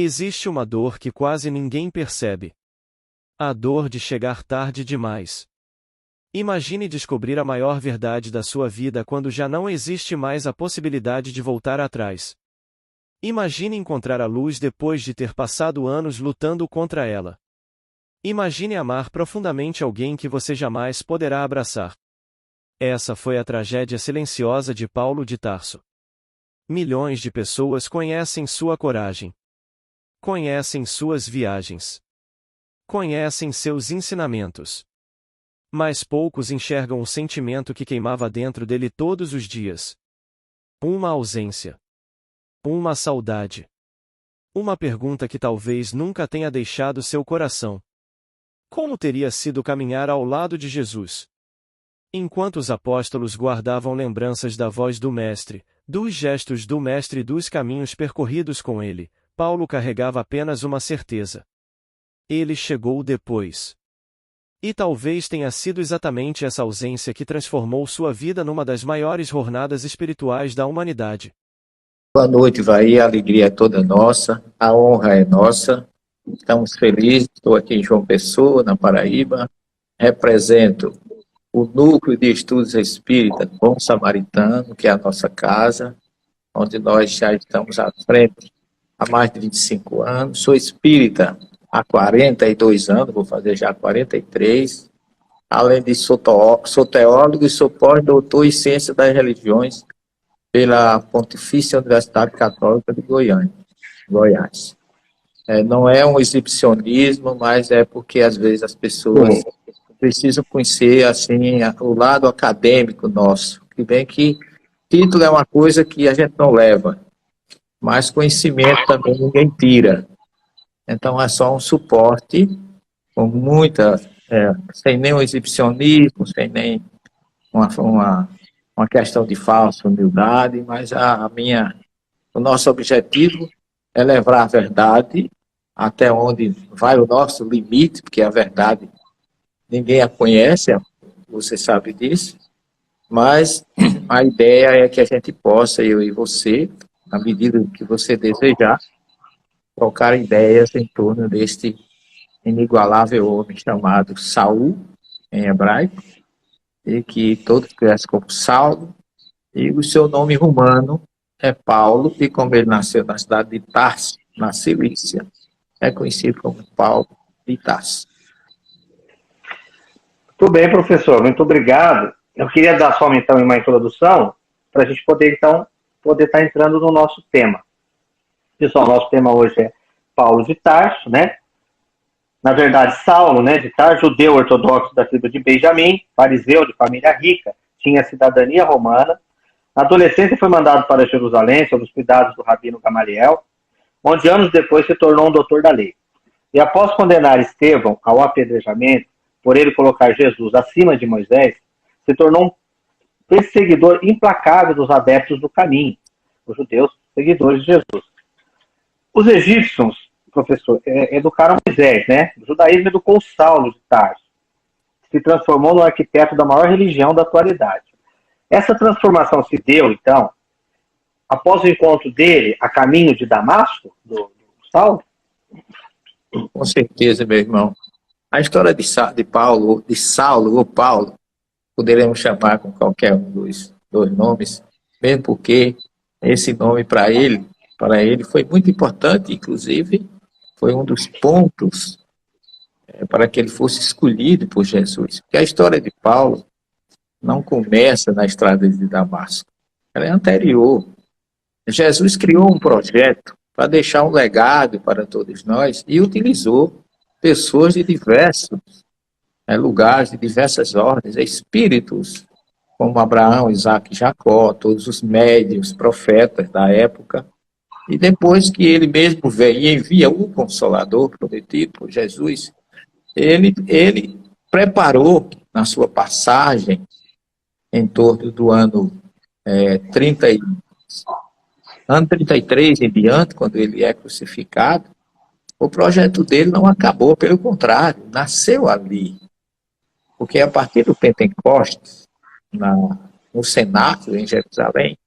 existe uma dor que quase ninguém percebe. A dor de chegar tarde demais. Imagine descobrir a maior verdade da sua vida quando já não existe mais a possibilidade de voltar atrás. Imagine encontrar a luz depois de ter passado anos lutando contra ela. Imagine amar profundamente alguém que você jamais poderá abraçar. Essa foi a tragédia silenciosa de Paulo de Tarso. Milhões de pessoas conhecem sua coragem. Conhecem suas viagens. Conhecem seus ensinamentos. Mas poucos enxergam o sentimento que queimava dentro dele todos os dias. Uma ausência. Uma saudade. Uma pergunta que talvez nunca tenha deixado seu coração. Como teria sido caminhar ao lado de Jesus? Enquanto os apóstolos guardavam lembranças da voz do Mestre, dos gestos do Mestre e dos caminhos percorridos com ele, Paulo carregava apenas uma certeza. Ele chegou depois. E talvez tenha sido exatamente essa ausência que transformou sua vida numa das maiores jornadas espirituais da humanidade. Boa noite, Vai. A alegria é toda nossa, a honra é nossa. Estamos felizes. Estou aqui em João Pessoa, na Paraíba. Represento o Núcleo de Estudos Espírita Bom Samaritano, que é a nossa casa, onde nós já estamos à frente há mais de 25 anos. Sou espírita há 42 anos, vou fazer já 43. Além de sou teólogo e sou pós-doutor em Ciência das Religiões pela Pontifícia Universidade Católica de Goiás. Não é um exibicionismo, mas é porque às vezes as pessoas precisam conhecer assim o lado acadêmico nosso, que bem que título é uma coisa que a gente não leva, mas conhecimento também ninguém tira. Então é só um suporte com muita, sem nenhum exibicionismo, sem nem uma questão de falsa humildade, mas o nosso objetivo é levar a verdade até onde vai o nosso limite, porque a verdade ninguém a conhece, você sabe disso, mas a ideia é que a gente possa, eu e você, na medida que você desejar, trocar ideias em torno deste inigualável homem chamado Saul, em hebraico, e que todos conhecem como Saulo, e o seu nome romano é Paulo, e como ele nasceu na cidade de Tarso, na Cilícia, é conhecido como Paulo de Tarso. Muito bem, professor, muito obrigado. Eu queria dar só então uma introdução para a gente poder estar entrando no nosso tema. Pessoal, nosso tema hoje é Paulo de Tarso, né? Na verdade, Saulo, né, de Tarso, judeu ortodoxo da tribo de Benjamim, fariseu de família rica, tinha cidadania romana. Na adolescência foi mandado para Jerusalém sob os cuidados do rabino Gamaliel, onde anos depois se tornou um doutor da lei. E após condenar Estevão ao apedrejamento, por ele colocar Jesus acima de Moisés, se tornou um perseguidor implacável dos adeptos do caminho, os judeus seguidores de Jesus. Os egípcios, professor, educaram Moisés, né? O judaísmo educou Saulo de Tarso, que se transformou no arquiteto da maior religião da atualidade. Essa transformação se deu, então, após o encontro dele a caminho de Damasco, do Saulo? Com certeza, meu irmão. A história de Saulo ou Paulo, poderemos chamar com qualquer um dos dois nomes, mesmo porque esse nome para ele foi muito importante, inclusive foi um dos pontos para que ele fosse escolhido por Jesus. Porque a história de Paulo não começa na estrada de Damasco, ela é anterior. Jesus criou um projeto para deixar um legado para todos nós e utilizou pessoas de diversos lugares, de diversas ordens, espíritos, como Abraão, Isaac e Jacó, todos os médiuns, profetas da época. E depois que ele mesmo vem e envia o Consolador prometido por Jesus, ele preparou na sua passagem, em torno do ano 33 em diante, quando ele é crucificado, o projeto dele não acabou, pelo contrário, nasceu ali. Porque a partir do Pentecostes, no cenáculo em Jerusalém,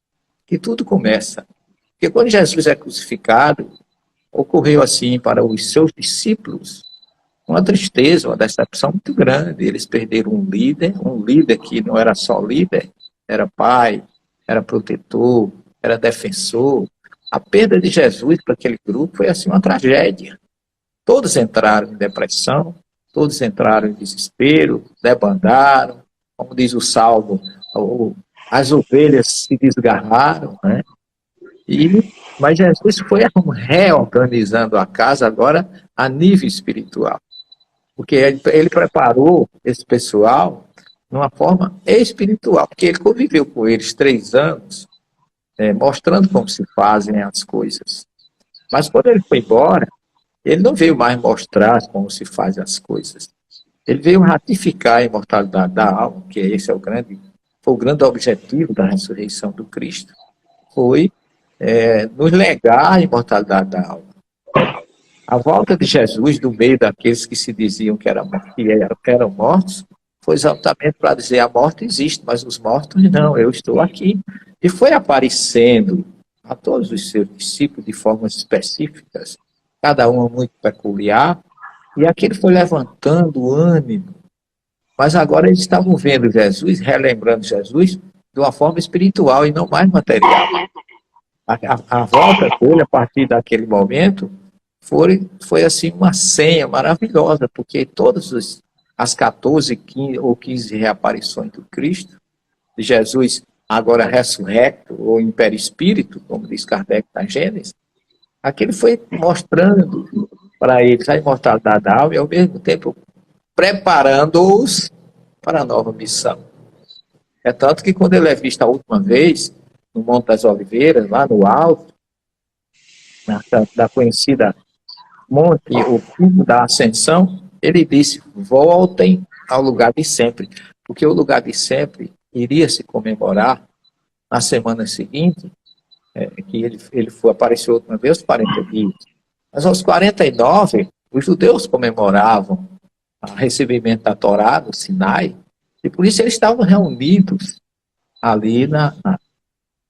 que tudo começa. Porque quando Jesus é crucificado, ocorreu assim para os seus discípulos uma tristeza, uma decepção muito grande. Eles perderam um líder que não era só líder, era pai, era protetor, era defensor. A perda de Jesus para aquele grupo foi assim uma tragédia. Todos entraram em depressão, todos entraram em desespero, debandaram, como diz o Salmo, as ovelhas se desgarraram, né? Mas Jesus foi reorganizando a casa agora a nível espiritual, porque ele preparou esse pessoal de uma forma espiritual, porque ele conviveu com eles 3 anos, mostrando como se fazem as coisas. Mas quando ele foi embora, ele não veio mais mostrar como se fazem as coisas. Ele veio ratificar a imortalidade da alma, que esse foi o grande objetivo da ressurreição do Cristo. Foi nos legar a imortalidade da alma. A volta de Jesus do meio daqueles que se diziam que eram mortos, foi exatamente para dizer: a morte existe, mas os mortos não, eu estou aqui. E foi aparecendo a todos os seus discípulos de formas específicas, cada uma muito peculiar, e aquele foi levantando o ânimo. Mas agora eles estavam vendo Jesus, relembrando Jesus, de uma forma espiritual e não mais material. A volta dele, a partir daquele momento, foi assim uma senha maravilhosa, porque todas as 14, 15 ou 15 reaparições do Cristo, de Jesus agora ressurrecto, ou em perispírito, como diz Kardec na Gênesis, aquele foi mostrando para eles a imortalidade da alma e, ao mesmo tempo, preparando-os para a nova missão. É tanto que, quando ele é visto a última vez, no Monte das Oliveiras, lá no alto, da conhecida Monte, o Pico da Ascensão, ele disse: voltem ao lugar de sempre, porque o lugar de sempre iria se comemorar na semana seguinte, que ele apareceu outra vez, os 40 dias. Mas aos 49, os judeus comemoravam o recebimento da Torá, do Sinai, e por isso eles estavam reunidos ali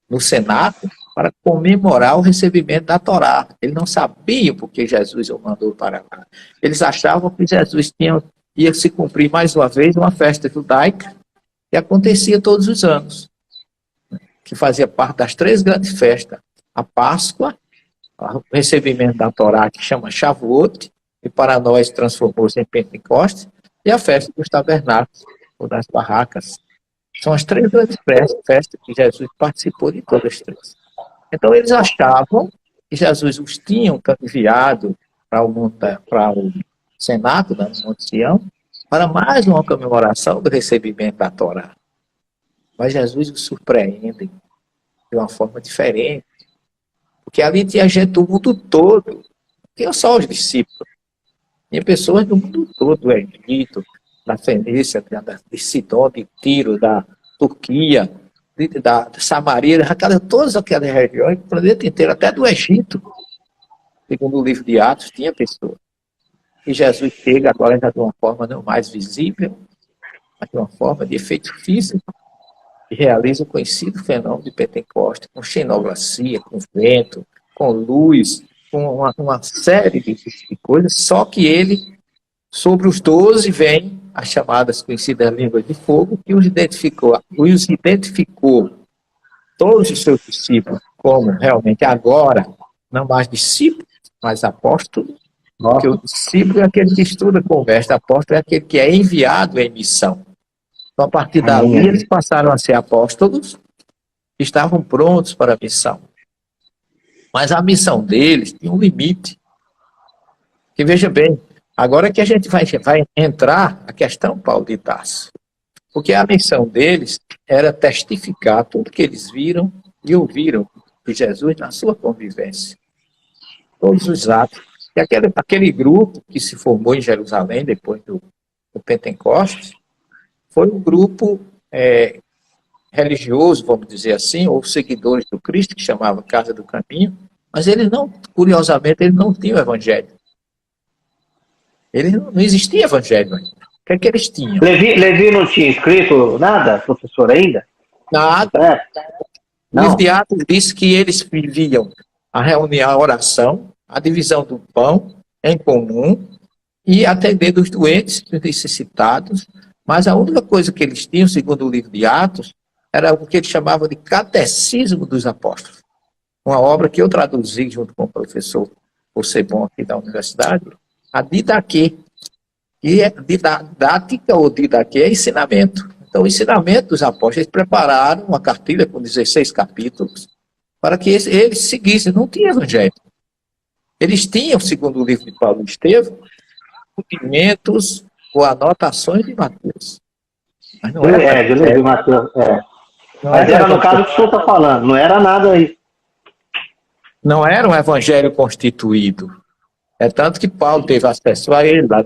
no Senado para comemorar o recebimento da Torá. Eles não sabiam porque Jesus o mandou para lá. Eles achavam que Jesus ia se cumprir mais uma vez uma festa judaica que acontecia todos os anos, que fazia parte das 3 grandes festas: a Páscoa, o recebimento da Torá, que chama Shavuot, e para nós transformou-se em Pentecostes, e a festa dos tabernáculos, ou das barracas. São as 3 grandes festas que Jesus participou de todas as 3. Então eles achavam que Jesus os tinha enviado para o Senado, no Monte Sião, para mais uma comemoração do recebimento da Torá. Mas Jesus os surpreende de uma forma diferente, porque ali tinha gente do mundo todo, não tinha só os discípulos, tinha pessoas do mundo todo, do Egito, da Fenícia, de Sidom, de Tiro, da Turquia, da Samaria, todas aquelas regiões, do planeta inteiro, até do Egito, segundo o livro de Atos, tinha pessoas. E Jesus chega agora já de uma forma não mais visível, mas de uma forma de efeito físico, e realiza o conhecido fenômeno de Pentecostes, com xenoglacia, com vento, com luz, com uma série de coisas, só que ele, sobre os 12, vem as chamadas conhecidas línguas de fogo, que os identificou todos os seus discípulos como realmente agora, não mais discípulos, mas apóstolos, porque o discípulo é aquele que estuda com o mestre, apóstolo é aquele que é enviado em missão. Então, a partir dali, eles passaram a ser apóstolos, estavam prontos para a missão. Mas a missão deles tinha um limite. Que veja bem, agora que a gente vai entrar a questão, Paulo de Tarso, porque a missão deles era testificar tudo que eles viram e ouviram de Jesus na sua convivência. Todos os atos. E aquele grupo que se formou em Jerusalém depois do Pentecostes foi um grupo religioso, vamos dizer assim, ou seguidores do Cristo, que chamava Casa do Caminho, mas eles não, curiosamente, eles não tinham evangelho. Não existia evangelho ainda. O que é que eles tinham? Levi não tinha escrito nada, professor, ainda? Nada. O livro de Atos diz que eles viviam a reunião, a oração, a divisão do pão em comum e atender os doentes, os necessitados, mas a única coisa que eles tinham, segundo o livro de Atos, era o que eles chamavam de Catecismo dos Apóstolos. Uma obra que eu traduzi junto com o professor Bom aqui da universidade, a Didaquê, que é didática ou didaquê é ensinamento. Então, o ensinamento dos apóstolos, eles prepararam uma cartilha com 16 capítulos para que eles seguissem. Não tinha evangelho. Eles tinham, segundo o livro de Paulo e Estevão, documentos ou anotações de Mateus. Mas não era. De Mateus, Mas era no caso que o senhor está falando, não era nada aí. Não era um evangelho constituído. É tanto que Paulo teve acesso a ele lá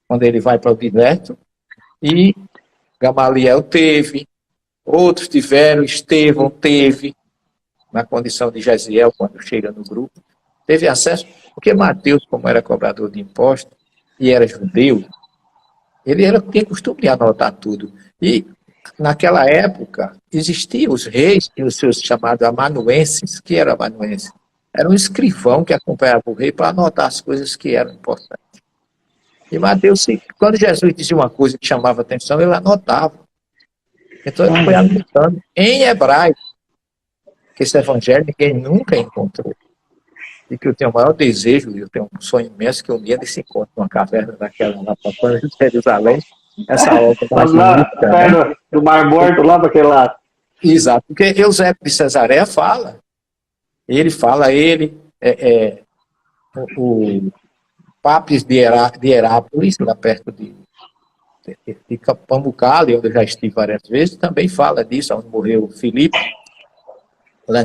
quando ele vai para o deserto, e Gamaliel teve, outros tiveram, Estevão teve, na condição de Gesiel, quando chega no grupo, teve acesso, porque Mateus, como era cobrador de impostos e era judeu, tinha costume de anotar tudo. E naquela época existiam os reis e os seus chamados amanuenses. Que eram amanuenses? Era um escrivão que acompanhava o rei para anotar as coisas que eram importantes. E Mateus, quando Jesus dizia uma coisa que chamava atenção, ele anotava. Então ele foi anotando em hebraico, que esse evangelho ninguém nunca encontrou. E que eu tenho o maior desejo, eu tenho um sonho imenso, que um dia ele se encontre numa caverna daquela lá para fora de Jerusalém, essa obra mais bonita, né? Do Mar Morto, lá para aquele lado. Exato, porque Eusébio de Cesareia fala, o Papis de Herápolis, lá perto de Pamukkale, onde eu já estive várias vezes, também fala disso, onde morreu Filipe.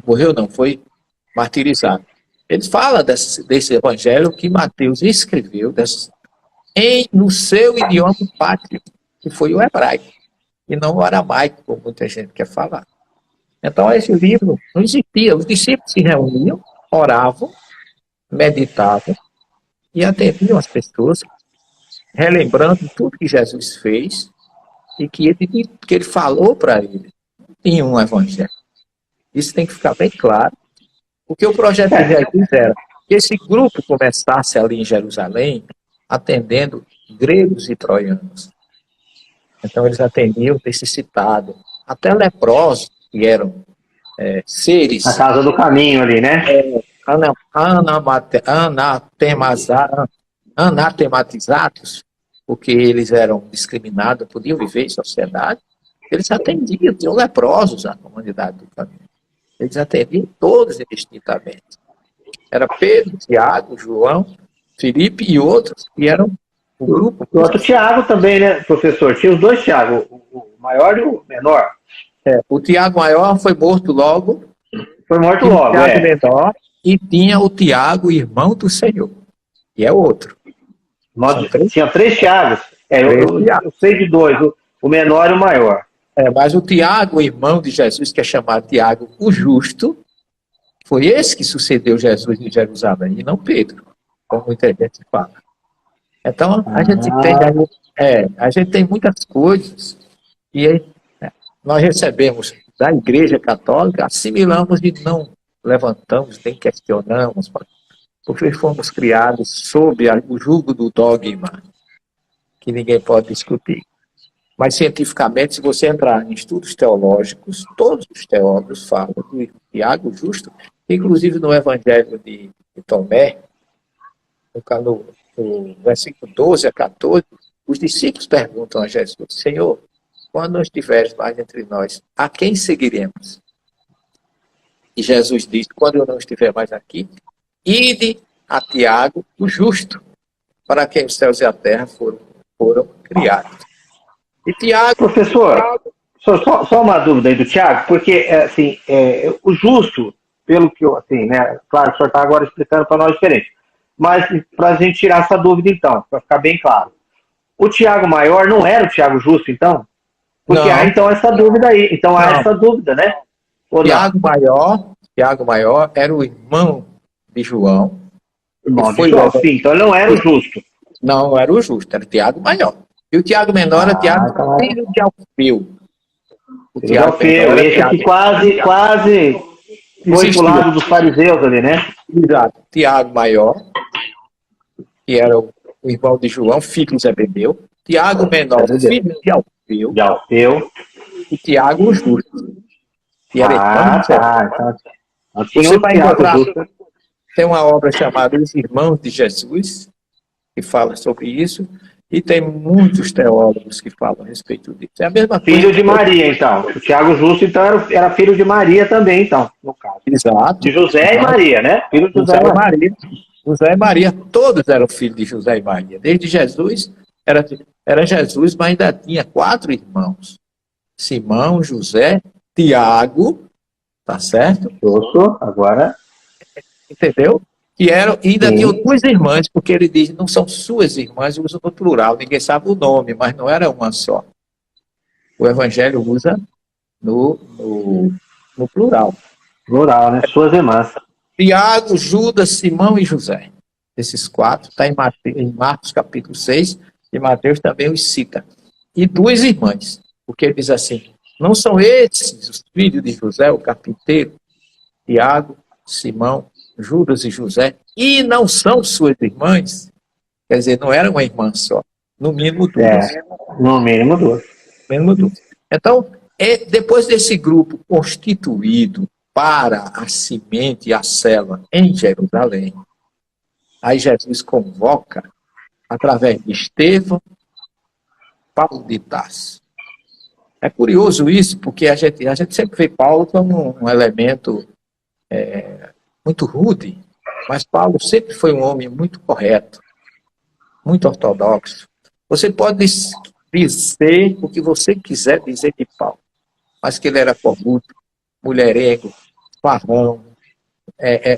Morreu não, foi martirizado. Ele fala desse evangelho que Mateus escreveu no seu idioma pátrio, que foi o hebraico, e não o aramaico, como muita gente quer falar. Então, esse livro não existia. Os discípulos se reuniam, oravam, meditavam e atendiam as pessoas, relembrando tudo que Jesus fez e que ele falou para eles. Não tinha um evangelho. Isso tem que ficar bem claro, porque o projeto de Jesus era que esse grupo começasse ali em Jerusalém, atendendo gregos e troianos. Então, eles atendiam necessitados, até leprosos, que eram seres... Na casa do caminho ali, né? Anatematizados, porque eles eram discriminados, podiam viver em sociedade. Eles atendiam, tinham leprosos na comunidade do caminho. Eles atendiam todos indistintamente. Era Pedro, Tiago, João, Felipe e outros que eram o grupo. O outro Tiago também, né, professor? Tinha os dois Tiago, o maior e o menor. O Tiago maior foi morto logo. Foi morto logo, Tiago menor, e tinha o Tiago, irmão do Senhor, que é outro. Tinha 3 Tiagos. Eu sei de 2, o menor e o maior. Mas o Tiago, irmão de Jesus, que é chamado Tiago o Justo, foi esse que sucedeu Jesus em Jerusalém, e não Pedro, como muita gente fala. Então, a gente tem muitas coisas que nós recebemos da Igreja Católica, assimilamos e não levantamos, nem questionamos, porque fomos criados sob o jugo do dogma, que ninguém pode discutir. Mas, cientificamente, se você entrar em estudos teológicos, todos os teólogos falam do Tiago Justo, inclusive no Evangelho de Tomé, no versículo 12 a 14, os discípulos perguntam a Jesus: Senhor, quando não estiveres mais entre nós, a quem seguiremos? E Jesus diz: quando eu não estiver mais aqui, ide a Tiago, o justo, para quem os céus e a terra foram criados. E Tiago... Professor, só uma dúvida aí do Tiago, porque o justo, pelo que eu, né, claro que o senhor está agora explicando para nós diferente, mas para a gente tirar essa dúvida então, para ficar bem claro. O Tiago maior não era o Tiago justo, então? Porque não. há então essa dúvida aí. Então há essa dúvida, né? Tiago maior era o irmão de João. Irmão de João, sim. Então ele não era o justo. Não era o justo, era o Tiago maior. E o Tiago menor era Tiago, filho de Alfeu. O Tiago Alfeu, esse que quase Foi pro lado dos fariseus ali, né? Exato. Tiago maior, que era o irmão de João, filho de Zebedeu. Tiago menor, filho de Alfeu. De Alfeu. E Tiago o justo. Que era irmão de Tá. Então, Você vai encontrar, tem uma obra chamada Os Irmãos de Jesus, que fala sobre isso, e tem muitos teólogos que falam a respeito disso. É a mesma coisa. Filho de Maria, então. O Tiago Justo, então, era filho de Maria também, então, no caso. Exato. De José e Maria, né? Filho de José e Maria. José e Maria, todos eram filhos de José e Maria. Desde Jesus, era Jesus, mas ainda tinha 4 irmãos. Simão, José, Tiago, tá certo? Justo, agora... Entendeu? E ainda tinham 2 irmãs, porque ele diz, não são suas irmãs, usa no plural, ninguém sabe o nome, mas não era uma só. O Evangelho usa no plural. Plural, né? Suas irmãs. Tiago, Judas, Simão e José. Esses 4, está em Marcos capítulo 6, e Mateus também os cita. E 2 irmãs, porque ele diz assim, não são esses os filhos de José, o carpinteiro, Tiago, Simão, Judas e José, e não são suas irmãs? Quer dizer, não era uma irmã só, no mínimo 2. No mínimo 2. Então, depois desse grupo constituído para a semente e a célula em Jerusalém, aí Jesus convoca, através de Estevão, Paulo de Tarso. É curioso isso, porque a gente sempre vê Paulo como um elemento muito rude, mas Paulo sempre foi um homem muito correto, muito ortodoxo. Você pode dizer o que você quiser dizer de Paulo, mas que ele era corrupto, mulherengo, farrão,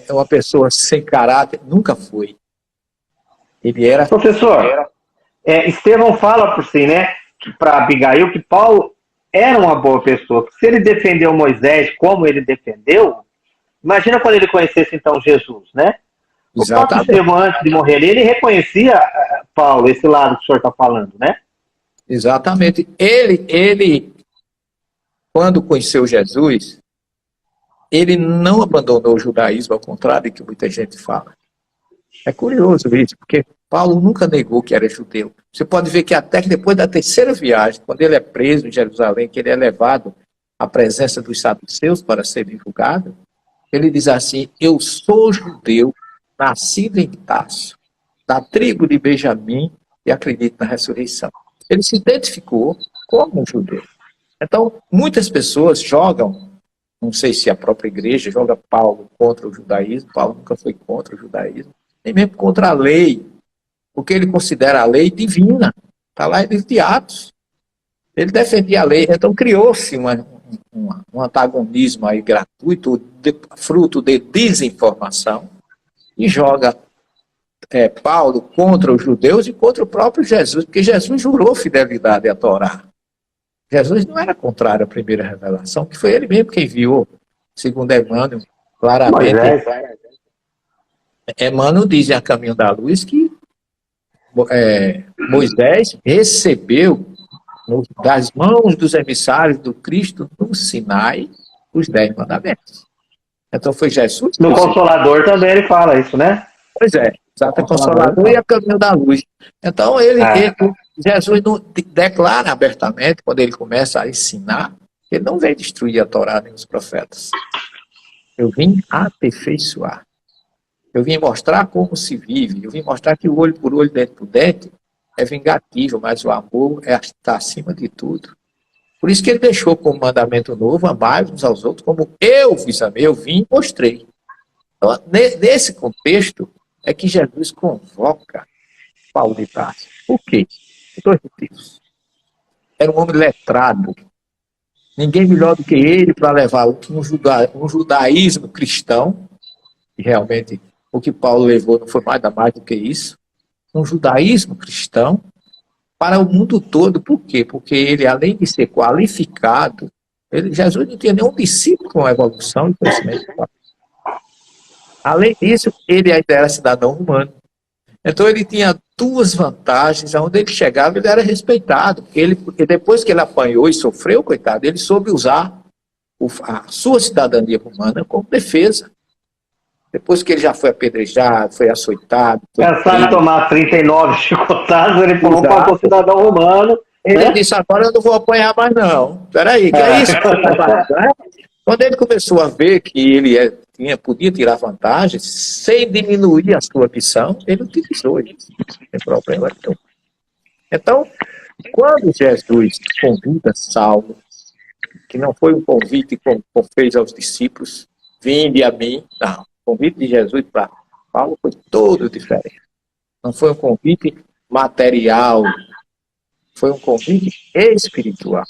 uma pessoa sem caráter, nunca foi. Ele era... Professor, Estevão fala por si, né, para Abigail, que Paulo era uma boa pessoa. Se ele defendeu Moisés como ele defendeu, imagina quando ele conhecesse então Jesus, né? O próprio Estevão, antes de morrer, ele reconhecia Paulo, esse lado que o senhor está falando, né? Exatamente. Ele, quando conheceu Jesus, ele não abandonou o judaísmo, ao contrário do que muita gente fala. É curioso isso, porque Paulo nunca negou que era judeu. Você pode ver que até que depois da 3ª viagem, quando ele é preso em Jerusalém, que ele é levado à presença dos saduceus para ser julgado, ele diz assim, eu sou judeu, nascido em Tarso, da tribo de Benjamim, e acredito na ressurreição. Ele se identificou como um judeu. Então, muitas pessoas jogam, não sei se a própria igreja joga Paulo contra o judaísmo, Paulo nunca foi contra o judaísmo, nem mesmo contra a lei, porque ele considera a lei divina. Está lá em livro de Atos. Ele defendia a lei. Então criou-se um antagonismo aí gratuito, fruto de desinformação, e joga Paulo contra os judeus e contra o próprio Jesus, porque Jesus jurou fidelidade à Torá. Jesus não era contrário à primeira revelação, que foi ele mesmo quem enviou, segundo Emmanuel, claramente. Emmanuel diz em A Caminho da Luz que Moisés recebeu das mãos dos emissários do Cristo no Sinai os 10 mandamentos. Então foi Jesus. No Consolador também ele fala isso, né? Pois é, exato, Consolador e A Caminho da Luz. Então Jesus não declara abertamente, quando ele começa a ensinar, que ele não veio destruir a Torá nem os profetas. Eu vim aperfeiçoar. Eu vim mostrar como se vive. Eu vim mostrar que o olho por olho, dente por dente, é vingativo, mas o amor está acima de tudo. Por isso que ele deixou como mandamento novo, amai uns aos outros, como eu vos amei, eu vim e mostrei. Então, nesse contexto, é que Jesus convoca Paulo de Tarso. Por quê? Por 2 motivos. Era um homem letrado. Ninguém melhor do que ele para levar um judaísmo cristão, e realmente o que Paulo levou não foi nada mais do que isso, um judaísmo cristão para o mundo todo. Por quê? Porque ele, além de ser qualificado, Jesus não tinha nenhum discípulo com evolução e conhecimento. Além disso, ele ainda era cidadão humano. Então ele tinha 2 vantagens, aonde ele chegava ele era respeitado. Depois que ele apanhou e sofreu, coitado, ele soube usar a sua cidadania romana como defesa. Depois que ele já foi apedrejado, foi açoitado. Pensar em tomar 39 chicotadas, ele falou para o cidadão romano. Ele disse, agora eu não vou apanhar mais não. Peraí, que é isso? Quando ele começou a ver que ele podia tirar vantagem, sem diminuir a sua missão, ele utilizou isso. Não tem problema nenhum. Então, quando Jesus convida Saulo, que não foi um convite como fez aos discípulos, vinde a mim, não. O convite de Jesus para Paulo foi todo diferente. Não foi um convite material, foi um convite espiritual.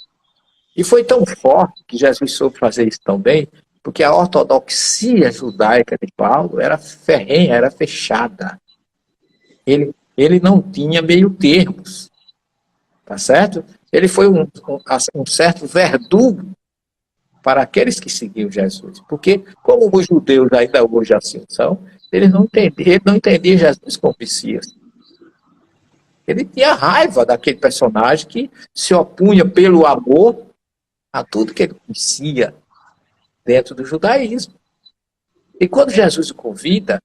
E foi tão forte que Jesus soube fazer isso tão bem, porque a ortodoxia judaica de Paulo era ferrenha, era fechada. Ele não tinha meio termos. Tá certo? Ele foi um certo verdugo para aqueles que seguiam Jesus. Porque, como os judeus ainda hoje assim são, ele não entendia Jesus como Messias. Ele tinha raiva daquele personagem que se opunha pelo amor a tudo que ele conhecia dentro do judaísmo. E quando Jesus o convida,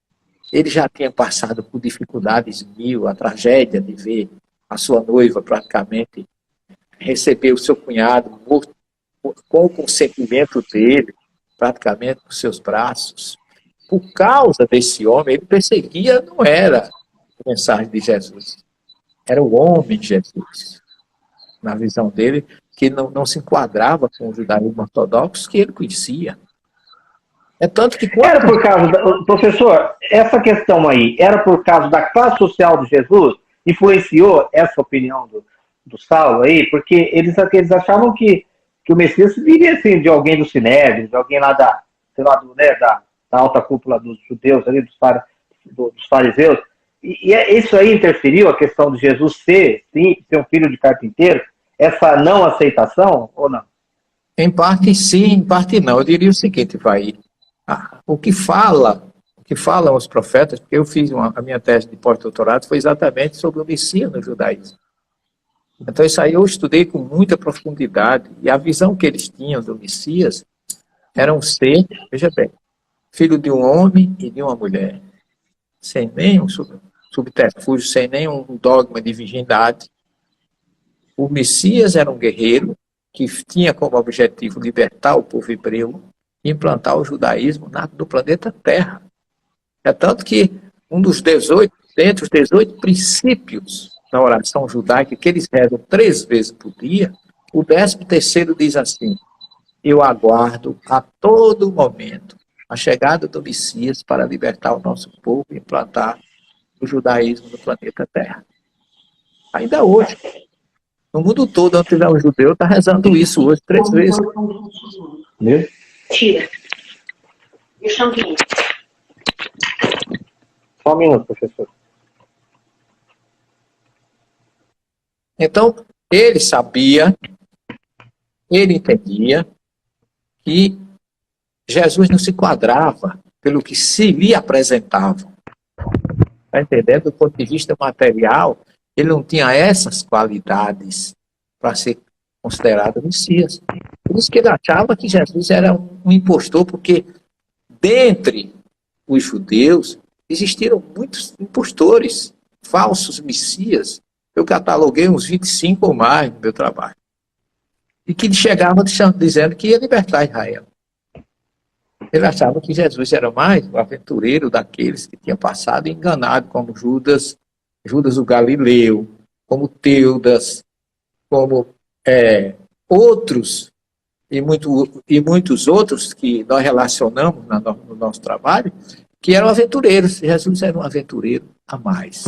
ele já tinha passado por dificuldades mil, a tragédia de ver a sua noiva praticamente receber o seu cunhado morto com o consentimento dele, praticamente nos seus braços. Por causa desse homem, ele perseguia, não era a mensagem de Jesus, era o homem de Jesus. Na visão dele, que não se enquadrava com o judaísmo ortodoxo que ele conhecia. É tanto que Era por causa, professor, essa questão aí, era por causa da classe social de Jesus? Influenciou essa opinião do Saulo aí? Porque eles achavam que o Messias viria assim, de alguém do Sinédrio, de alguém lá da alta cúpula dos judeus, ali, dos fariseus. E isso aí interferiu a questão de Jesus ser um filho de carpinteiro? Essa não aceitação ou não? Em parte sim, em parte não. Eu diria o seguinte, o que falam os profetas, porque eu fiz a minha tese de pós-doutorado, foi exatamente sobre o Messias no judaísmo. Então isso aí eu estudei com muita profundidade, e a visão que eles tinham do Messias era um ser, veja bem, filho de um homem e de uma mulher, sem nenhum subterfúgio, sem nenhum dogma de virgindade. O Messias era um guerreiro que tinha como objetivo libertar o povo hebreu e implantar o judaísmo no planeta Terra. É tanto que dentre os 18 princípios da oração judaica, que eles rezam 3 vezes por dia, o 13º diz assim: eu aguardo a todo momento a chegada do Messias para libertar o nosso povo e implantar o judaísmo no planeta Terra. Ainda hoje, no mundo todo, onde tiver um judeu, está rezando isso hoje 3 vezes. Meu? Tira. E o champinho? Só um minuto, professor. Então, ele sabia, ele entendia que Jesus não se enquadrava pelo que se lhe apresentava. Está entendendo? Do ponto de vista material, ele não tinha essas qualidades para ser considerado Messias. Por isso que ele achava que Jesus era um impostor, porque dentre os judeus existiram muitos impostores, falsos Messias. Eu cataloguei uns 25 ou mais no meu trabalho. E que chegavam dizendo que ia libertar Israel. Ele achava que Jesus era mais o aventureiro daqueles que tinham passado e enganado, como Judas o Galileu, como Teudas, como outros e muitos outros que nós relacionamos no nosso trabalho, que eram aventureiros. Jesus era um aventureiro a mais.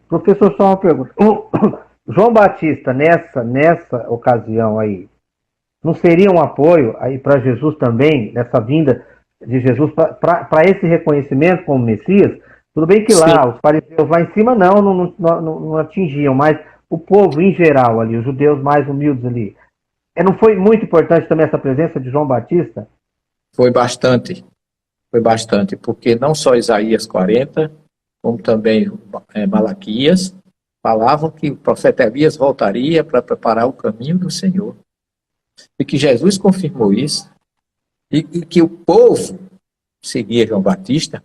Professor, só uma pergunta. O João Batista, nessa ocasião aí, não seria um apoio aí para Jesus também, nessa vinda de Jesus, para esse reconhecimento como Messias? Tudo bem que lá, sim, os fariseus lá em cima não atingiam, mas o povo em geral ali, os judeus mais humildes ali, não foi muito importante também essa presença de João Batista? Foi bastante, porque não só Isaías 40, como também Malaquias, falavam que o profeta Elias voltaria para preparar o caminho do Senhor. E que Jesus confirmou isso e que o povo seguia João Batista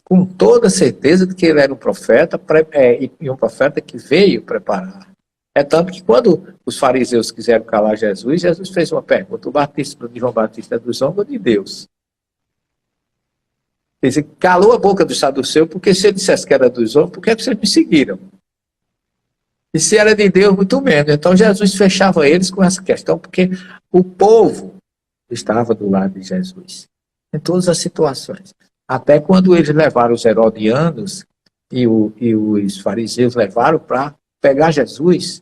com toda certeza de que ele era um profeta, e um profeta que veio preparar. É tanto que quando os fariseus quiseram calar Jesus, Jesus fez uma pergunta: o batismo de João Batista é dos homens ou de Deus? Quer dizer, calou a boca do saduceu, porque se ele dissesse que era dos homens, por que vocês me seguiram? E se era de Deus, muito menos. Então Jesus fechava eles com essa questão, porque o povo estava do lado de Jesus, em todas as situações. Até quando eles levaram os herodianos e os fariseus levaram para pegar Jesus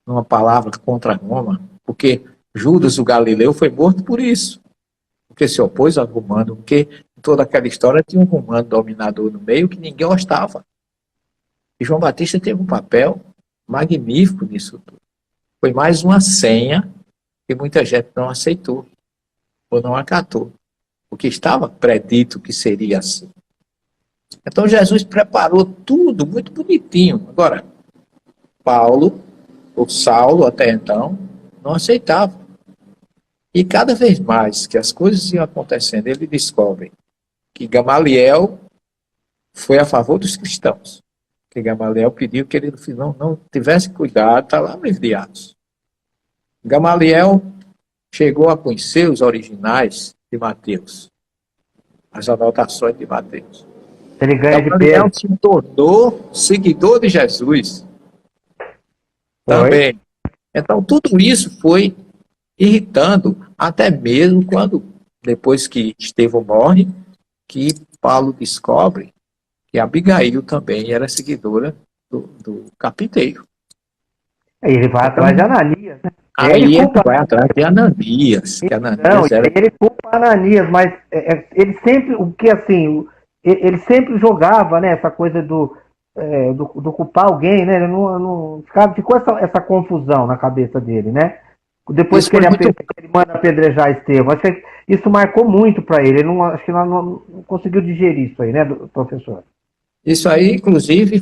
numa palavra contra Roma, porque Judas o Galileu foi morto por isso, porque se opôs ao romano, porque em toda aquela história tinha um romano dominador no meio que ninguém gostava. E João Batista teve um papel magnífico nisso tudo. Foi mais uma senha que muita gente não aceitou ou não acatou, porque estava predito que seria assim. Então Jesus preparou tudo muito bonitinho. Agora, Paulo, ou Saulo até então, não aceitava. E cada vez mais que as coisas iam acontecendo, ele descobre que Gamaliel foi a favor dos cristãos. Que Gamaliel pediu que ele não tivesse cuidado, está lá no livro de Atos. Gamaliel chegou a conhecer os originais de Mateus, as anotações de Mateus. Ele ganha de Gamaliel Pedro. se tornou seguidor de Jesus também. Então, tudo isso foi irritando, até mesmo quando, depois que Estevão morre, que Paulo descobre que Abigail também era seguidora do carpinteiro. Aí ele vai atrás de Ananias, né? Aí Ele ele culpa- vai atrás de Ananias, que Não, Ananias era... ele culpa Ananias, mas ele sempre, o que assim, ele sempre jogava, né, essa coisa do culpar alguém, né? Ele não ficou essa confusão na cabeça dele, né? Depois Isso que foi ele, muito- ele manda apedrejar Estevão, acho que isso marcou muito para ele. Ele não, acho que não conseguiu digerir isso aí, né, professor? Isso aí, inclusive,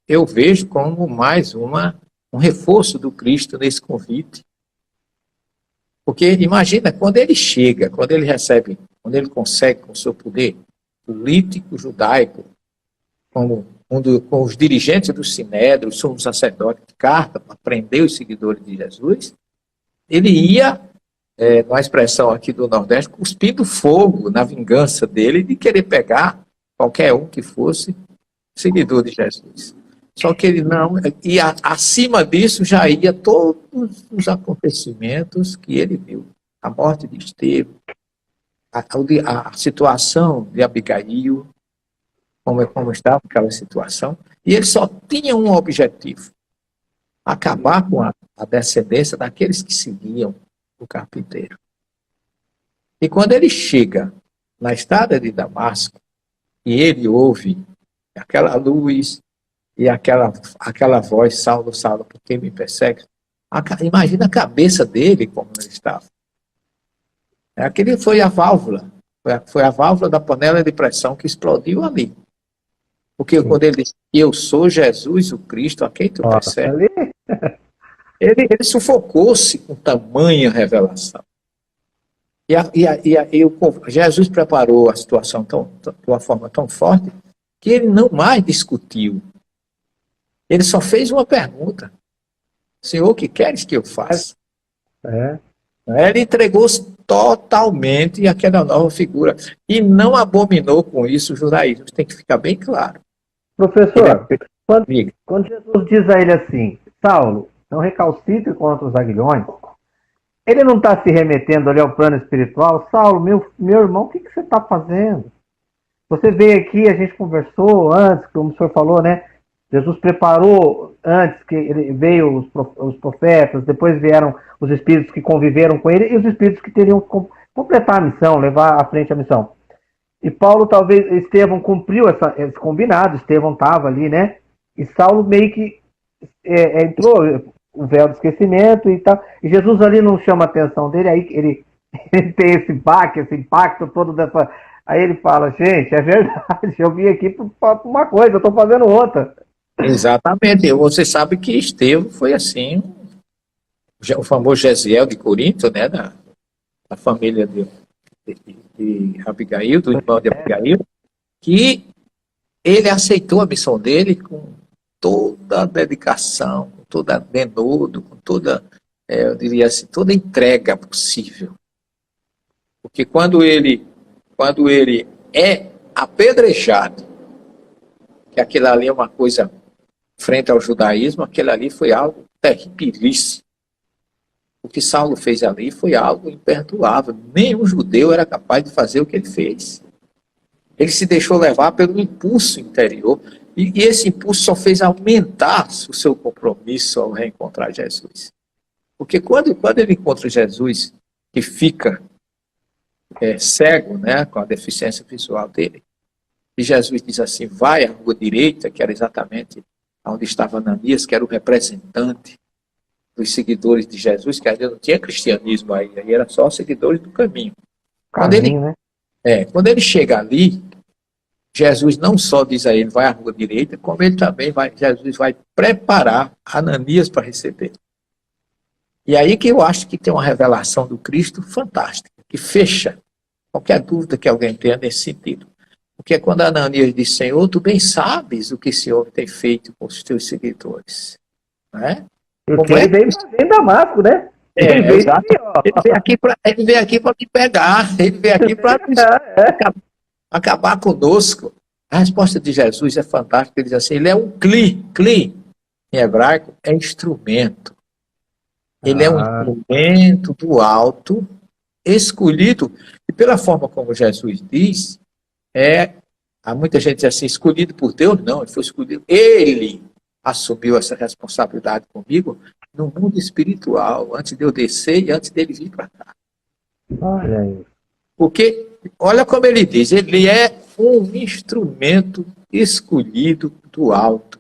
eu vejo como mais um reforço do Cristo nesse convite. Porque imagina, quando ele chega, quando ele recebe, quando ele consegue, com o seu poder político judaico, com os dirigentes do Sinédrio, os sumos sacerdotes de carta, para prender os seguidores de Jesus, ele ia, na expressão aqui do Nordeste, cuspindo fogo na vingança dele de querer pegar qualquer um que fosse seguidor de Jesus. Só que ele não, e acima disso já ia todos os acontecimentos que ele viu. A morte de Estevão, a situação de Abigail, como estava aquela situação, e ele só tinha um objetivo: acabar com a descendência daqueles que seguiam o carpinteiro. E quando ele chega na estrada de Damasco, e ele ouve aquela luz e aquela voz: Saulo, Saulo, por que me persegue? Imagina a cabeça dele como ele estava. Aquele foi a válvula, foi a válvula da panela de pressão que explodiu ali. Porque quando ele disse: eu sou Jesus, o Cristo, a quem tu persegue, ele sufocou-se com tamanha revelação. Jesus preparou a situação de uma forma tão forte que ele não mais discutiu. Ele só fez uma pergunta: Senhor, o que queres que eu faça? Ele entregou-se totalmente àquela nova figura e não abominou com isso o judaísmo. Tem que ficar bem claro. Professor, quando Jesus diz a ele assim: Saulo, não recalcitre contra os aguilhões, ele não está se remetendo ali ao plano espiritual? Saulo, meu irmão, o que você está fazendo? Você veio aqui, a gente conversou antes, como o senhor falou, né? Jesus preparou antes, que ele veio os profetas, depois vieram os espíritos que conviveram com ele e os espíritos que teriam que completar a missão, levar à frente a missão. E Paulo, talvez, Estevão cumpriu esse combinado, Estevão estava ali, né? E Saulo meio que entrou o véu do esquecimento e tal. E Jesus ali não chama a atenção dele, aí ele tem esse baque, esse impacto todo dessa... Aí ele fala: gente, é verdade, eu vim aqui para uma coisa, eu estou fazendo outra. Exatamente. Você sabe que Estevão foi assim, o famoso Gesiel de Corinto, né? da família de Abigail, do irmão de Abigail, que ele aceitou a missão dele com toda a dedicação, com toda denodo, com toda, eu diria assim, toda entrega possível. Porque quando ele é apedrejado, que aquilo ali é uma coisa frente ao judaísmo, aquilo ali foi algo terribilíssimo. O que Saulo fez ali foi algo imperdoável. Nenhum judeu era capaz de fazer o que ele fez. Ele se deixou levar pelo impulso interior, e esse impulso só fez aumentar o seu compromisso ao reencontrar Jesus. Porque quando ele encontra Jesus, que fica cego, né, com a deficiência visual dele, e Jesus diz assim, vai à rua direita, que era exatamente onde estava Ananias, que era o representante dos seguidores de Jesus, que ainda não tinha cristianismo aí era só seguidores do caminho. Quando ele chega ali, Jesus não só diz a ele, vai à rua direita, como ele também Jesus vai preparar Ananias para receber. E aí que eu acho que tem uma revelação do Cristo fantástica, que fecha qualquer dúvida que alguém tenha nesse sentido. Porque quando Ananias diz, Senhor, tu bem sabes o que esse homem tem feito com os teus seguidores. Né? Porque ele veio em Damasco, né? Exato. Ele veio aqui para me pegar, ele veio aqui para acabar conosco. A resposta de Jesus é fantástica, ele diz assim, ele é um cli, em hebraico, é instrumento. Ele é um instrumento do alto, escolhido, e pela forma como Jesus diz, há muita gente diz assim, escolhido por Deus, não, ele foi escolhido, ele assumiu essa responsabilidade comigo no mundo espiritual, antes de eu descer e antes dele vir para cá. Olha aí. Porque, olha como ele diz, ele é um instrumento escolhido do alto.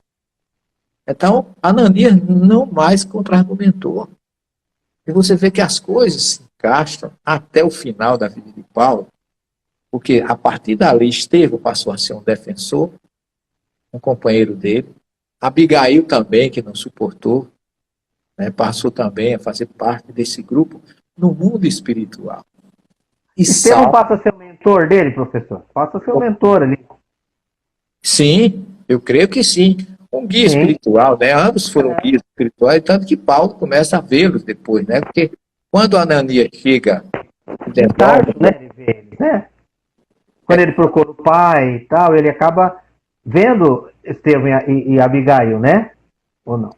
Então, Ananias não mais contra-argumentou. E você vê que as coisas se encaixam até o final da vida de Paulo, porque a partir dali Estevão passou a ser um defensor, um companheiro dele, Abigail também, que não suportou, né, passou também a fazer parte desse grupo no mundo espiritual. E Estevão passa a ser o mentor dele, professor? Passa a ser o mentor ali. Sim, eu creio que sim. Um guia espiritual, né? Ambos foram guias espirituais, tanto que Paulo começa a vê-los depois, né? Porque quando Ananias chega tarde, né? Ele vê eles, né? Quando ele procura o pai e tal, ele acaba vendo Estevão e Abigail, né? Ou não?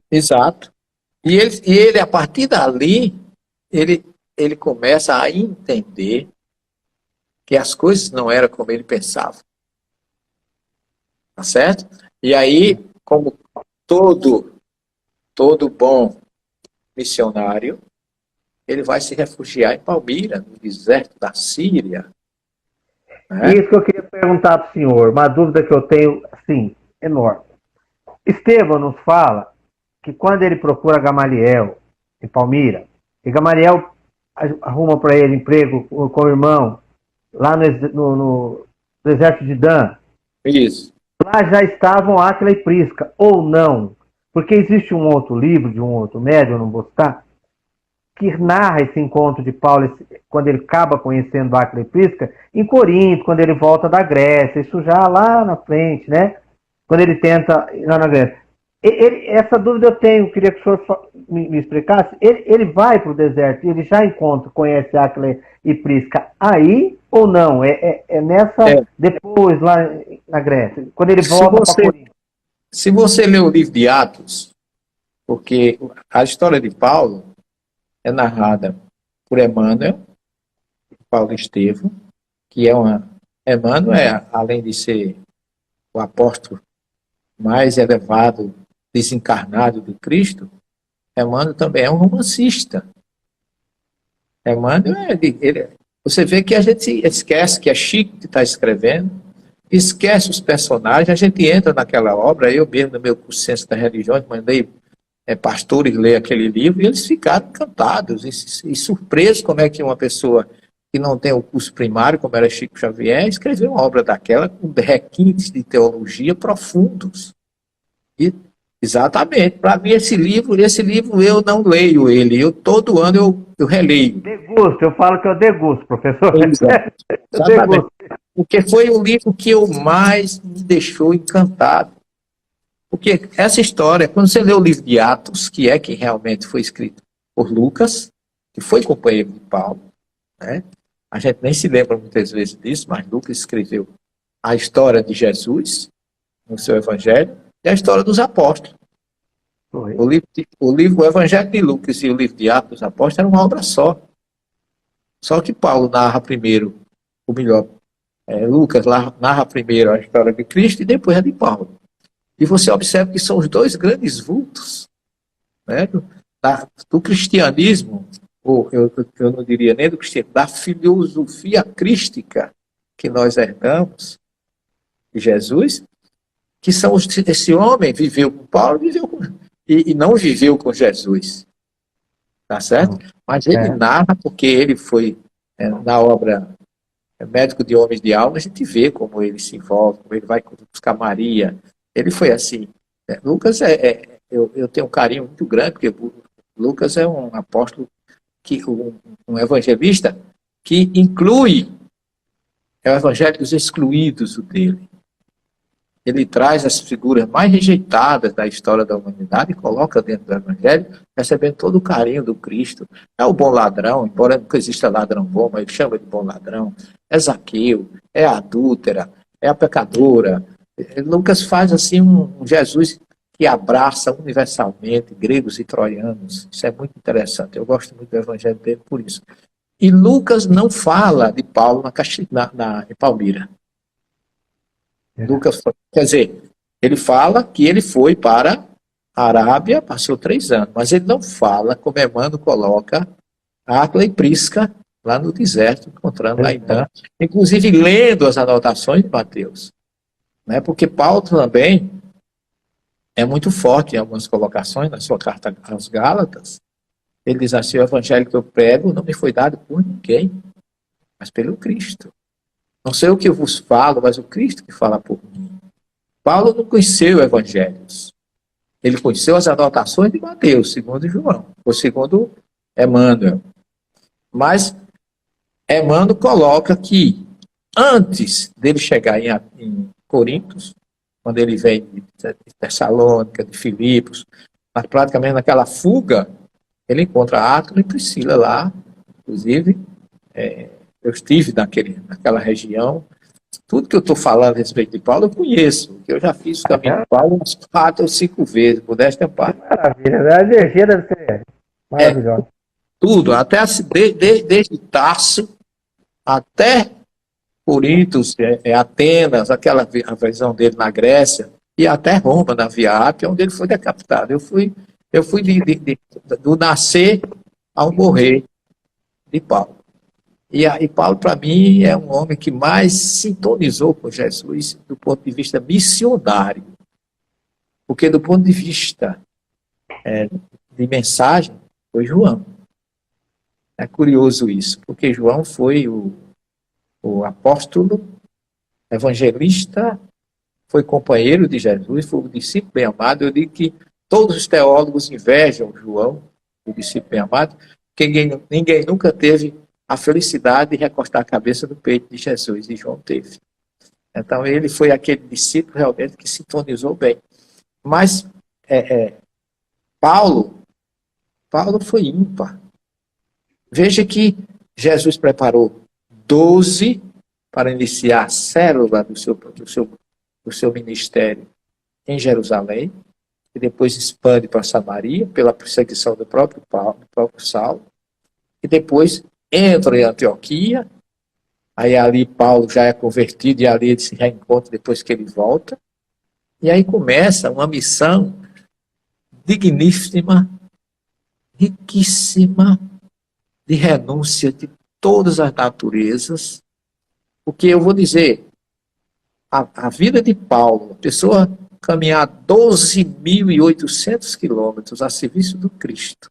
Exato. E ele a partir dali, ele começa a entender que as coisas não eram como ele pensava. Tá certo? E aí, como todo bom missionário, ele vai se refugiar em Palmira, no deserto da Síria. Né? Isso que eu queria perguntar para o senhor, uma dúvida que eu tenho, assim, enorme. Estevão nos fala que quando ele procura Gamaliel em Palmira, e Gamaliel arruma para ele emprego com o irmão lá no exército de Dan. Isso. Lá já estavam Áquila e Prisca, ou não? Porque existe um outro livro de um outro médium, eu não vou citar, que narra esse encontro de Paulo, quando ele acaba conhecendo Áquila e Prisca, em Corinto, quando ele volta da Grécia, isso já lá na frente, né? Quando ele tenta ir lá na Grécia. Essa dúvida eu tenho, queria que o senhor me explicasse. Ele vai para o deserto, ele já conhece Áquila e Prisca aí ou não? Depois, lá na Grécia, quando ele volta para Corinto. Se você ler o livro de Atos, porque a história de Paulo é narrada por Emmanuel, Paulo Estevão, que Emmanuel, além de ser o apóstolo mais elevado, desencarnado do Cristo, Emmanuel também é um romancista. Emmanuel, você vê que a gente esquece que é Chico que está escrevendo, esquece os personagens, a gente entra naquela obra, eu mesmo no meu curso de Ciência da Religião, mandei pastores ler aquele livro, e eles ficaram encantados e surpresos como é que uma pessoa que não tem o curso primário, como era Chico Xavier, escreveu uma obra daquela com requintes de teologia profundos. E Exatamente. Para mim, esse livro eu não leio ele. Todo ano eu releio. Degusto, eu falo que eu degusto, professor. Exato. Eu Exatamente. degusto. Porque foi o livro que eu mais me deixou encantado. Porque essa história, quando você lê o livro de Atos, que é quem realmente foi escrito por Lucas, que foi companheiro de Paulo, né? A gente nem se lembra muitas vezes disso, mas Lucas escreveu a história de Jesus no seu evangelho e a história dos apóstolos. Foi. O Evangelho de Lucas e o livro de Atos dos Apóstolos eram uma obra só. Só que Paulo narra primeiro, ou melhor, Lucas narra primeiro a história de Cristo e depois a de Paulo. E você observa que são os dois grandes vultos, né, do cristianismo, ou eu não diria nem do cristianismo, da filosofia crística que nós herdamos de Jesus, que são esse homem viveu com Paulo e não viveu com Jesus. Tá certo? Mas ele narra, porque ele foi na obra Médico de Homens de Alma, a gente vê como ele se envolve, como ele vai buscar Maria. Ele foi assim. Lucas eu tenho um carinho muito grande, porque Lucas é um apóstolo, um evangelista que inclui, é o evangelho dos excluídos dele. Ele traz as figuras mais rejeitadas da história da humanidade e coloca dentro do evangelho, recebendo todo o carinho do Cristo. É o bom ladrão, embora nunca exista ladrão bom, mas ele chama de bom ladrão. É Zaqueu, é a adúltera, é a pecadora. Lucas faz assim um Jesus que abraça universalmente gregos e troianos. Isso é muito interessante. Eu gosto muito do evangelho dele por isso. E Lucas não fala de Paulo em Palmira. Lucas, quer dizer, ele fala que ele foi para a Arábia, passou 3 anos, mas ele não fala, como Emmanuel coloca, Áquila e Prisca lá no deserto, encontrando lá em Dan, inclusive lendo as anotações de Mateus. Né? Porque Paulo também é muito forte em algumas colocações, na sua carta aos Gálatas. Ele diz assim: o evangelho que eu prego não me foi dado por ninguém, mas pelo Cristo. Não sei o que eu vos falo, mas o Cristo que fala por mim. Paulo não conheceu evangelhos. Ele conheceu as anotações de Mateus, segundo João, ou segundo Emmanuel. Mas Emmanuel coloca que antes dele chegar em Corintos, quando ele vem de Tessalônica, de Filipos, praticamente naquela fuga, ele encontra Áquila e Priscila lá, inclusive, eu estive naquela região. Tudo que eu estou falando a respeito de Paulo, eu conheço, porque eu já fiz o caminho de Paulo umas 4 ou 5 vezes, modéstia à parte. Maravilha, a energia deve ser maravilhosa. Tudo, até desde Tarso até Corintos, Atenas, a visão dele na Grécia, e até Roma, na Via Ápia, onde ele foi decapitado. Eu fui do nascer ao morrer de Paulo. E Paulo, para mim, é um homem que mais sintonizou com Jesus do ponto de vista missionário. Porque do ponto de vista de mensagem, foi João. É curioso isso, porque João foi o apóstolo, evangelista, foi companheiro de Jesus, foi o discípulo bem amado. Eu digo que todos os teólogos invejam João, o discípulo bem amado, porque ninguém nunca teve a felicidade de recostar a cabeça no peito de Jesus, e João teve. Então ele foi aquele discípulo realmente que sintonizou bem. Mas Paulo foi ímpar. Veja que Jesus preparou 12 para iniciar a célula do seu ministério em Jerusalém, e depois expande para Samaria, pela perseguição do próprio Saulo, e depois entra em Antioquia, aí ali Paulo já é convertido, e ali ele se reencontra depois que ele volta, e aí começa uma missão digníssima, riquíssima, de renúncia de todas as naturezas, porque eu vou dizer, a vida de Paulo, a pessoa caminhar 12.800 quilômetros a serviço do Cristo,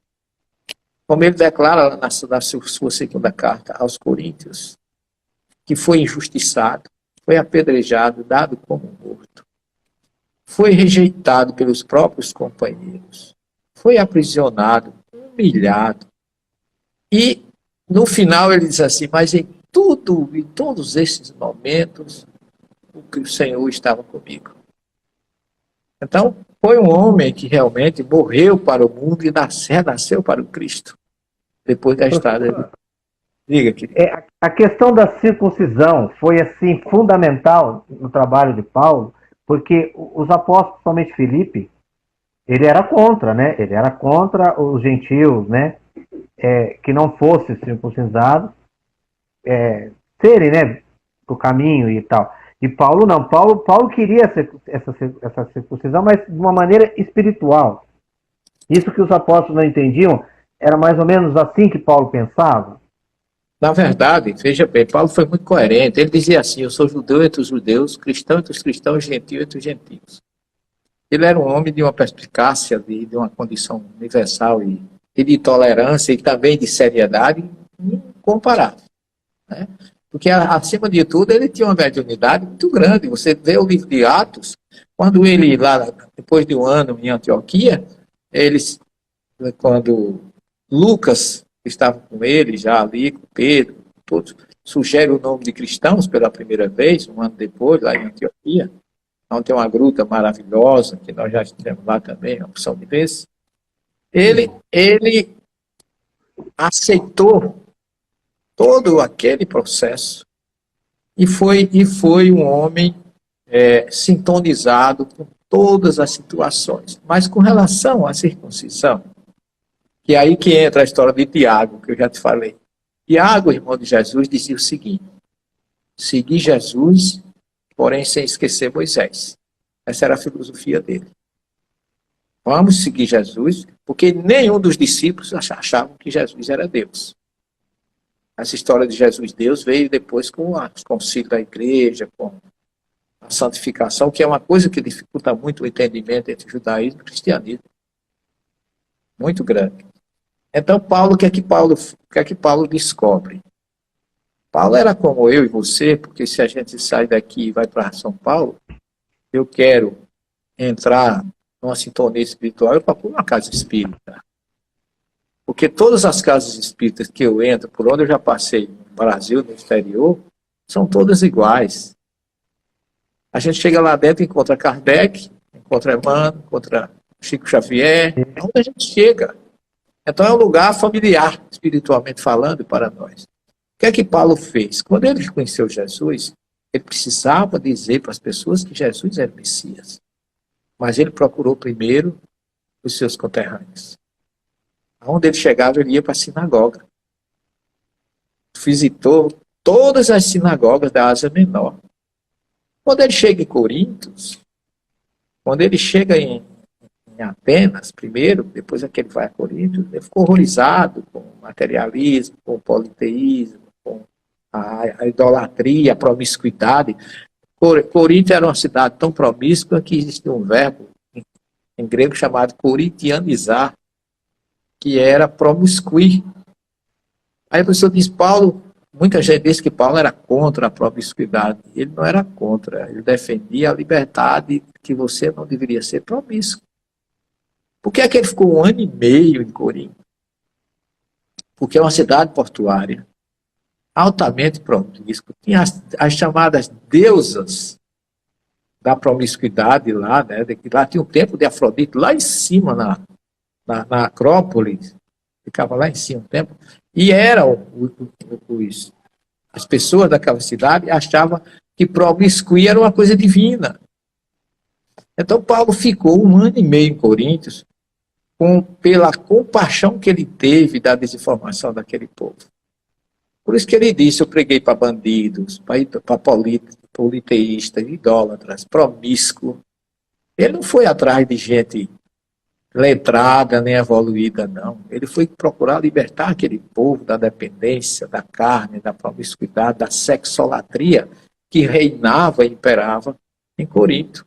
como ele declara na sua segunda carta aos Coríntios, que foi injustiçado, foi apedrejado, dado como morto, foi rejeitado pelos próprios companheiros, foi aprisionado, humilhado. E, no final, ele diz assim, mas em todos esses momentos, o Senhor estava comigo. Então, foi um homem que realmente morreu para o mundo e nasceu para o Cristo, depois da estrada. Diga, querido. A questão da circuncisão foi, assim, fundamental no trabalho de Paulo, porque os apóstolos, somente Filipe, ele era contra, né? Ele era contra os gentios, né? Que não fossem circuncidados, serem, né? Do caminho e tal. E Paulo não. Paulo queria essa circuncisão, mas de uma maneira espiritual. Isso que os apóstolos não entendiam, era mais ou menos assim que Paulo pensava. Na verdade, veja bem, Paulo foi muito coerente. Ele dizia assim, eu sou judeu entre os judeus, cristão entre os cristãos, gentil entre os gentios. Ele era um homem de uma perspicácia, de uma condição universal e de tolerância e também de seriedade incomparável. Né? Porque, acima de tudo, ele tinha uma mediunidade muito grande. Você vê o livro de Atos, quando ele, lá depois de um ano em Antioquia, quando Lucas estava com ele, já ali, com Pedro, todos, sugere o nome de cristãos pela primeira vez, um ano depois, lá em Antioquia, onde tem uma gruta maravilhosa, que nós já estivemos lá também, uma opção de vezes. Ele aceitou todo aquele processo e foi um homem sintonizado com todas as situações. Mas com relação à circuncisão, que é aí que entra a história de Tiago, que eu já te falei. Tiago, irmão de Jesus, dizia o seguinte, seguir Jesus, porém sem esquecer Moisés. Essa era a filosofia dele. Vamos seguir Jesus, porque nenhum dos discípulos achavam que Jesus era Deus. Essa história de Jesus Deus veio depois com o concílio da igreja, com a santificação, que é uma coisa que dificulta muito o entendimento entre judaísmo e cristianismo. Muito grande. Então, Paulo, o que é que Paulo descobre? Paulo era como eu e você, porque se a gente sai daqui e vai para São Paulo, eu quero entrar numa sintonia espiritual, eu procuro uma casa espírita. Porque todas as casas espíritas que eu entro, por onde eu já passei no Brasil, no exterior, são todas iguais. A gente chega lá dentro e encontra Kardec, encontra Emmanuel, encontra Chico Xavier, é onde a gente chega. Então é um lugar familiar, espiritualmente falando, para nós. O que é que Paulo fez? Quando ele conheceu Jesus, ele precisava dizer para as pessoas que Jesus era o Messias. Mas ele procurou primeiro os seus conterrâneos. Onde ele chegava, ele ia para a sinagoga. Visitou todas as sinagogas da Ásia Menor. Quando ele chega em Corinto, quando ele chega em Atenas, primeiro, depois é que ele vai a Corinto, ele ficou horrorizado com o materialismo, com o politeísmo, com a idolatria, a promiscuidade. Corinto era uma cidade tão promíscua que existia um verbo em grego chamado corintianizar, que era promiscuir. Aí a pessoa diz, Paulo, muita gente diz que Paulo era contra a promiscuidade. Ele não era contra, ele defendia a liberdade, que você não deveria ser promíscuo. Por que é que ele ficou 1 ano e meio em Corinto? Porque é uma cidade portuária, altamente promíscua. Tinha as chamadas deusas da promiscuidade lá, né? Lá tinha um templo de Afrodite, lá em cima, na Acrópole, ficava lá em cima um templo, e as pessoas daquela cidade achavam que promiscuir era uma coisa divina. Então Paulo ficou 1 ano e meio em Coríntios, pela compaixão que ele teve da desinformação daquele povo. Por isso que ele disse, eu preguei para bandidos, para politeístas, idólatras, promíscuos. Ele não foi atrás de gente letrada, nem evoluída, não. Ele foi procurar libertar aquele povo da dependência, da carne, da promiscuidade, da sexolatria que reinava e imperava em Corinto.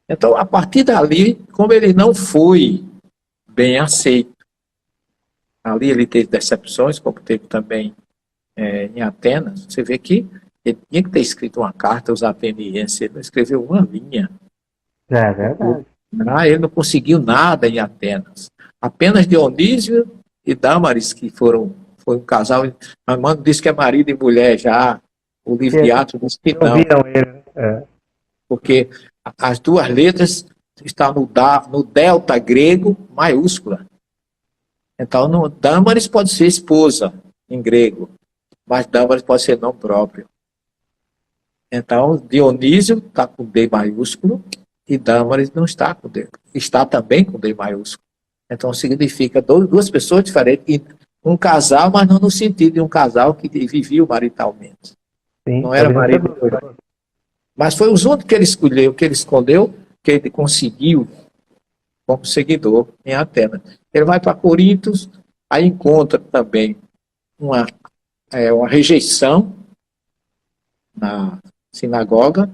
Então, a partir dali, como ele não foi bem aceito, ali ele teve decepções, como teve também em Atenas, você vê que ele tinha que ter escrito uma carta aos atenienses, ele não escreveu uma linha. É verdade. Ele não conseguiu nada em Atenas. Apenas Dionísio e Dâmaris, que foi um casal. Armando disse que é marido e mulher já. O livro de Atos diz que Não não, viram ele. porque as duas letras estão no delta grego maiúscula. Então, Dâmaris pode ser esposa em grego, mas Dâmaris pode ser nome próprio. Então, Dionísio está com D maiúsculo e Dâmaris não está com D. Está também com D maiúsculo. Então, significa duas pessoas diferentes. E um casal, mas não no sentido de um casal que vivia maritalmente. Sim, Não era marido. Mas foi os únicos que ele escolheu, que ele conseguiu como seguidor em Atenas. Ele vai para Corinto, aí encontra também uma rejeição na sinagoga,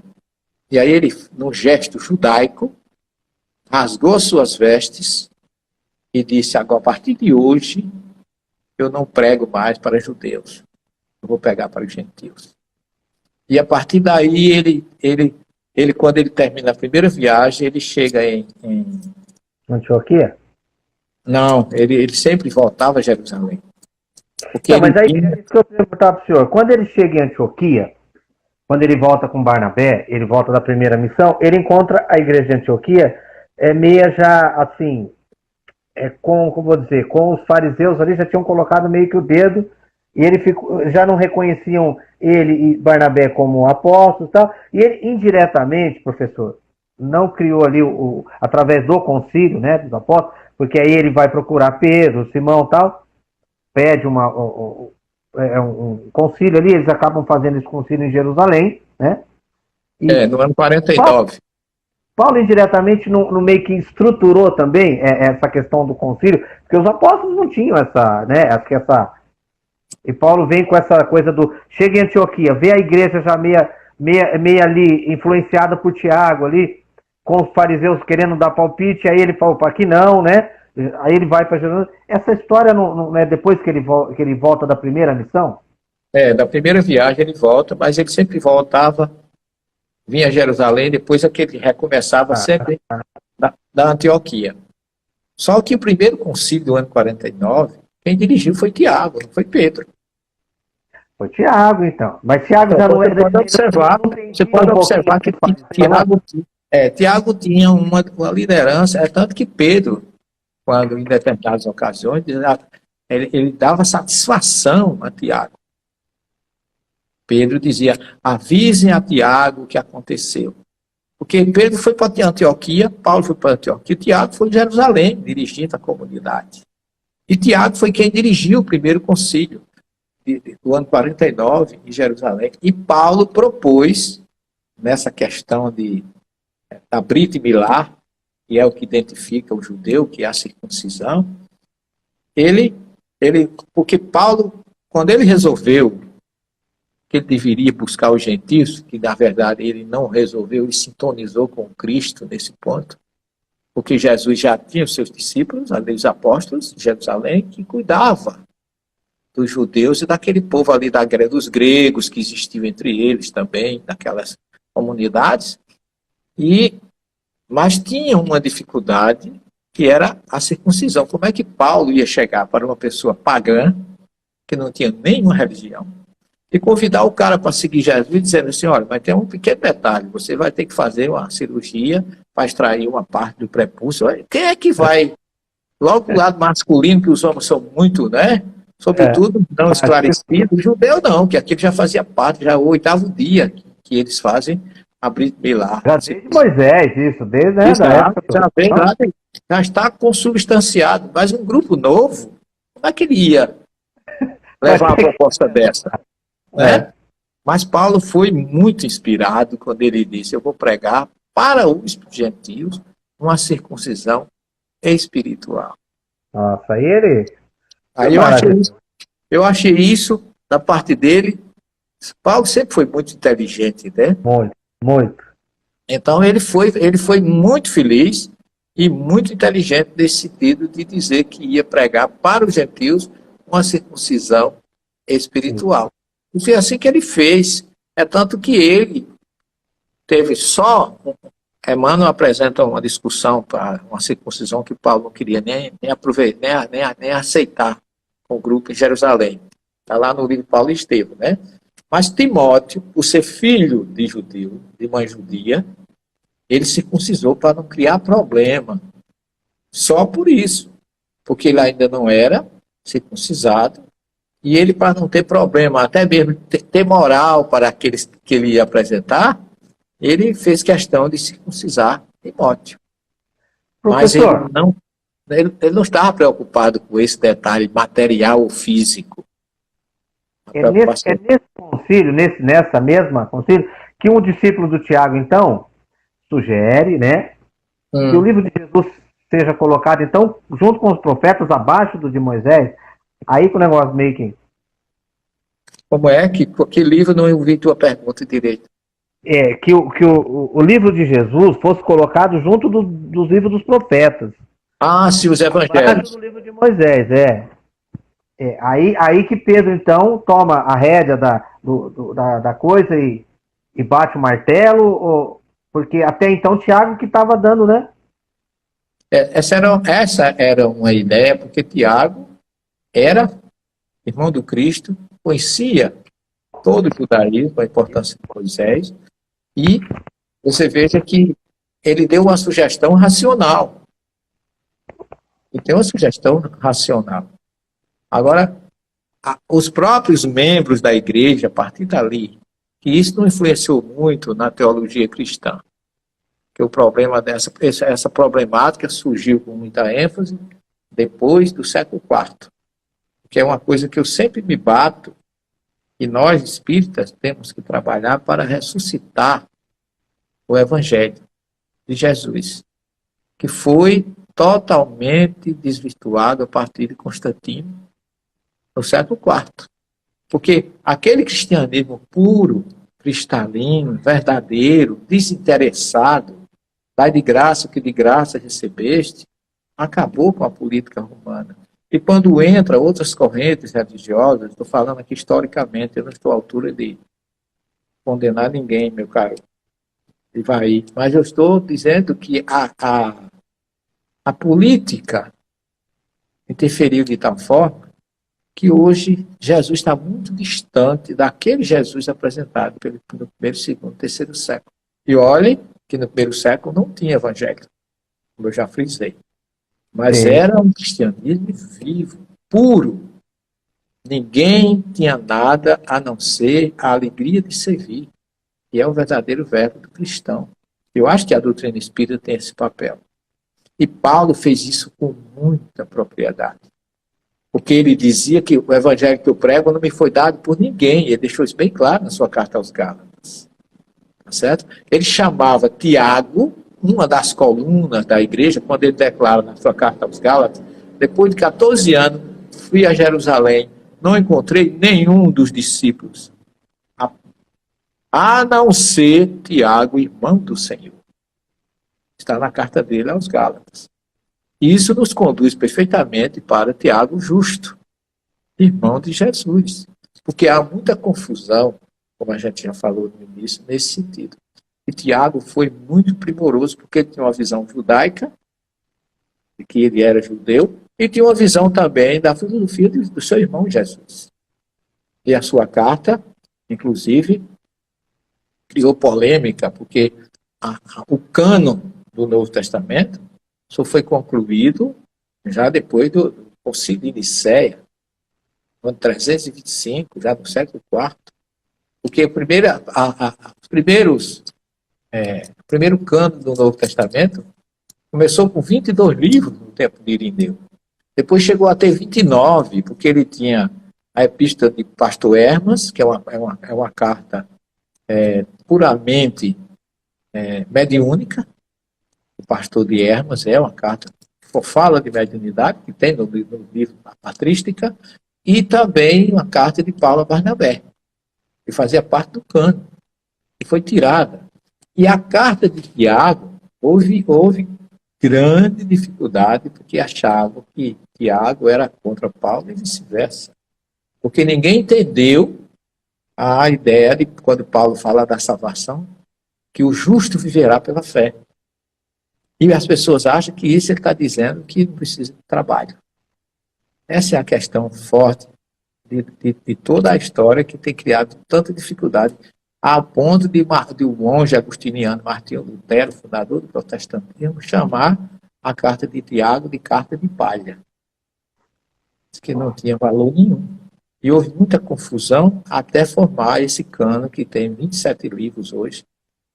e aí ele, num gesto judaico, rasgou suas vestes e disse: agora, a partir de hoje, eu não prego mais para judeus, eu vou pregar para os gentios. E a partir daí, ele quando ele termina a primeira viagem, ele chega em Antioquia? Não, ele sempre voltava a Jerusalém. Porque Não, mas aí, isso que eu perguntar para o senhor, quando ele chega em Antioquia, quando ele volta com Barnabé, ele volta da primeira missão, ele encontra a igreja de Antioquia, meia já, assim, como vou dizer, com os fariseus ali, já tinham colocado meio que o dedo, e já não reconheciam ele e Barnabé como apóstolos e tal, e ele indiretamente, professor, não criou ali, através do concílio, né, dos apóstolos, porque aí ele vai procurar Pedro, Simão e tal, pede um concílio ali, eles acabam fazendo esse concílio em Jerusalém, né? No ano 49. Paulo indiretamente no meio que estruturou também essa questão do concílio, porque os apóstolos não tinham essa, né? E Paulo vem com essa coisa chega em Antioquia, vê a igreja já meia ali, influenciada por Tiago ali, com os fariseus querendo dar palpite, aí ele fala, aqui não, né? Aí ele vai para Jerusalém. Essa história não é depois que ele volta da primeira missão? Da primeira viagem ele volta, mas ele sempre voltava, vinha a Jerusalém, depois é que ele recomeçava sempre da Antioquia. Só que o primeiro concílio do ano 49, quem dirigiu foi Tiago, não foi Pedro. Foi Tiago, então. Mas Tiago já não é... Você pode observar que Tiago tinha uma liderança, tanto que Pedro, quando em determinadas ocasiões, ele dava satisfação a Tiago. Pedro dizia: avisem a Tiago o que aconteceu. Porque Pedro foi para Antioquia, Paulo foi para Antioquia, Tiago foi de Jerusalém, dirigindo a comunidade. E Tiago foi quem dirigiu o primeiro concílio do ano 49 em Jerusalém. E Paulo propôs, nessa questão da Brita e Milá, que é o que identifica o judeu, que é a circuncisão, porque Paulo, quando ele resolveu que ele deveria buscar os gentios, que na verdade ele não resolveu e sintonizou com Cristo nesse ponto, porque Jesus já tinha os seus discípulos, ali os apóstolos de Jerusalém, que cuidava dos judeus e daquele povo ali dos gregos que existiam entre eles também, naquelas comunidades, mas tinha uma dificuldade que era a circuncisão. Como é que Paulo ia chegar para uma pessoa pagã, que não tinha nenhuma religião, e convidar o cara para seguir Jesus, dizendo assim: olha, mas tem um pequeno detalhe, você vai ter que fazer uma cirurgia para extrair uma parte do prepúcio. Quem é que vai? Logo o lado masculino, que os homens são muito, né? Sobretudo, não esclarecidos. O judeu não, que aquilo já fazia parte, já é o 8º dia que eles fazem a Brita Milá. Já desde Moisés, isso, desde a época. Já está consubstanciado, mas um grupo novo, como é que ele ia levar uma proposta dessa? Né? Mas Paulo foi muito inspirado quando ele disse: eu vou pregar para os gentios uma circuncisão espiritual. Nossa, aí eu achei isso da parte dele. Paulo sempre foi muito inteligente, né? Muito. Então ele foi muito feliz e muito inteligente nesse sentido de dizer que ia pregar para os gentios uma circuncisão espiritual. E foi assim que ele fez. É tanto que ele teve só Emmanuel apresenta uma discussão para uma circuncisão que Paulo não queria nem aproveitar, nem aceitar com o grupo em Jerusalém. Está lá no livro de Paulo e Estevão, né? Mas Timóteo, por ser filho de judeu, de mãe judia, ele circuncisou para não criar problema. Só por isso. Porque ele ainda não era circuncisado. E ele, para não ter problema, até mesmo ter moral para aqueles que ele ia apresentar, ele fez questão de circuncisar Timóteo. Mas Professor, ele não estava preocupado com esse detalhe material ou físico. é nesse concílio, nessa mesma concílio, que um discípulo do Tiago, então, sugere, né, que o livro de Jesus seja colocado, então, junto com os profetas, abaixo do de Moisés. Aí que o negócio meio que... Como é? Que livro? Não ouvi tua pergunta direito. Que o livro de Jesus fosse colocado junto dos livros dos profetas. Ah, sim, os evangelhos. Do livro de Moisés, aí que Pedro, então, toma a rédea da coisa e bate o martelo, porque até então Tiago que estava dando, né? Essa era uma ideia, porque Tiago era irmão do Cristo, conhecia todo o judaísmo, a importância de Moisés, e você veja que ele deu uma sugestão racional. E tem uma sugestão racional. Agora, os próprios membros da igreja, a partir dali, que isso não influenciou muito na teologia cristã, que o problema essa problemática surgiu com muita ênfase depois do século IV, que é uma coisa que eu sempre me bato, e nós espíritas temos que trabalhar para ressuscitar o Evangelho de Jesus, que foi totalmente desvirtuado a partir de Constantino, no século IV. Porque aquele cristianismo puro, cristalino, verdadeiro, desinteressado, dai de graça o que de graça recebeste, acabou com a política romana. E quando entra outras correntes religiosas, estou falando aqui historicamente, eu não estou à altura de condenar ninguém, meu caro Ivaí, mas eu estou dizendo que a política interferiu de tal forma que hoje Jesus está muito distante daquele Jesus apresentado no primeiro, segundo, terceiro século. E olhem que no primeiro século não tinha evangelho, como eu já frisei. Mas era um cristianismo vivo, puro. Ninguém tinha nada a não ser a alegria de servir. E é o verdadeiro verbo do cristão. Eu acho que a doutrina espírita tem esse papel. E Paulo fez isso com muita propriedade. Porque ele dizia que o evangelho que eu prego não me foi dado por ninguém. Ele deixou isso bem claro na sua carta aos Gálatas. Tá certo? Ele chamava Tiago, uma das colunas da igreja, quando ele declara na sua carta aos Gálatas, depois de 14 anos, fui a Jerusalém, não encontrei nenhum dos discípulos, a não ser Tiago, irmão do Senhor. Está na carta dele aos Gálatas. Isso nos conduz perfeitamente para Tiago justo, irmão de Jesus. Porque há muita confusão, como a gente já falou no início, nesse sentido. E Tiago foi muito primoroso, porque ele tinha uma visão judaica, de que ele era judeu, e tinha uma visão também da filosofia do seu irmão Jesus. E a sua carta, inclusive, criou polêmica, porque o cânon do Novo Testamento só foi concluído já depois do Concílio de Nicéia, no ano 325, já no século IV. Porque o primeiro cânon do Novo Testamento começou com 22 livros no tempo de Irineu. Depois chegou a ter 29, porque ele tinha a Epístola de Pastor Hermas, que é uma carta puramente mediúnica. O Pastor de Hermas é uma carta que fala de mediunidade, que tem no livro A Patrística, e também uma carta de Paulo a Barnabé, que fazia parte do cânon, que foi tirada. E a carta de Tiago, houve grande dificuldade, porque achavam que Tiago era contra Paulo e vice-versa. Porque ninguém entendeu a ideia de, quando Paulo fala da salvação, que o justo viverá pela fé. E as pessoas acham que isso ele está dizendo que não precisa de trabalho. Essa é a questão forte de toda a história que tem criado tanta dificuldade, a ponto de um monge agustiniano, Martinho Lutero, fundador do protestantismo, chamar a carta de Tiago de carta de palha, que não tinha valor nenhum. E houve muita confusão até formar esse cano que tem 27 livros hoje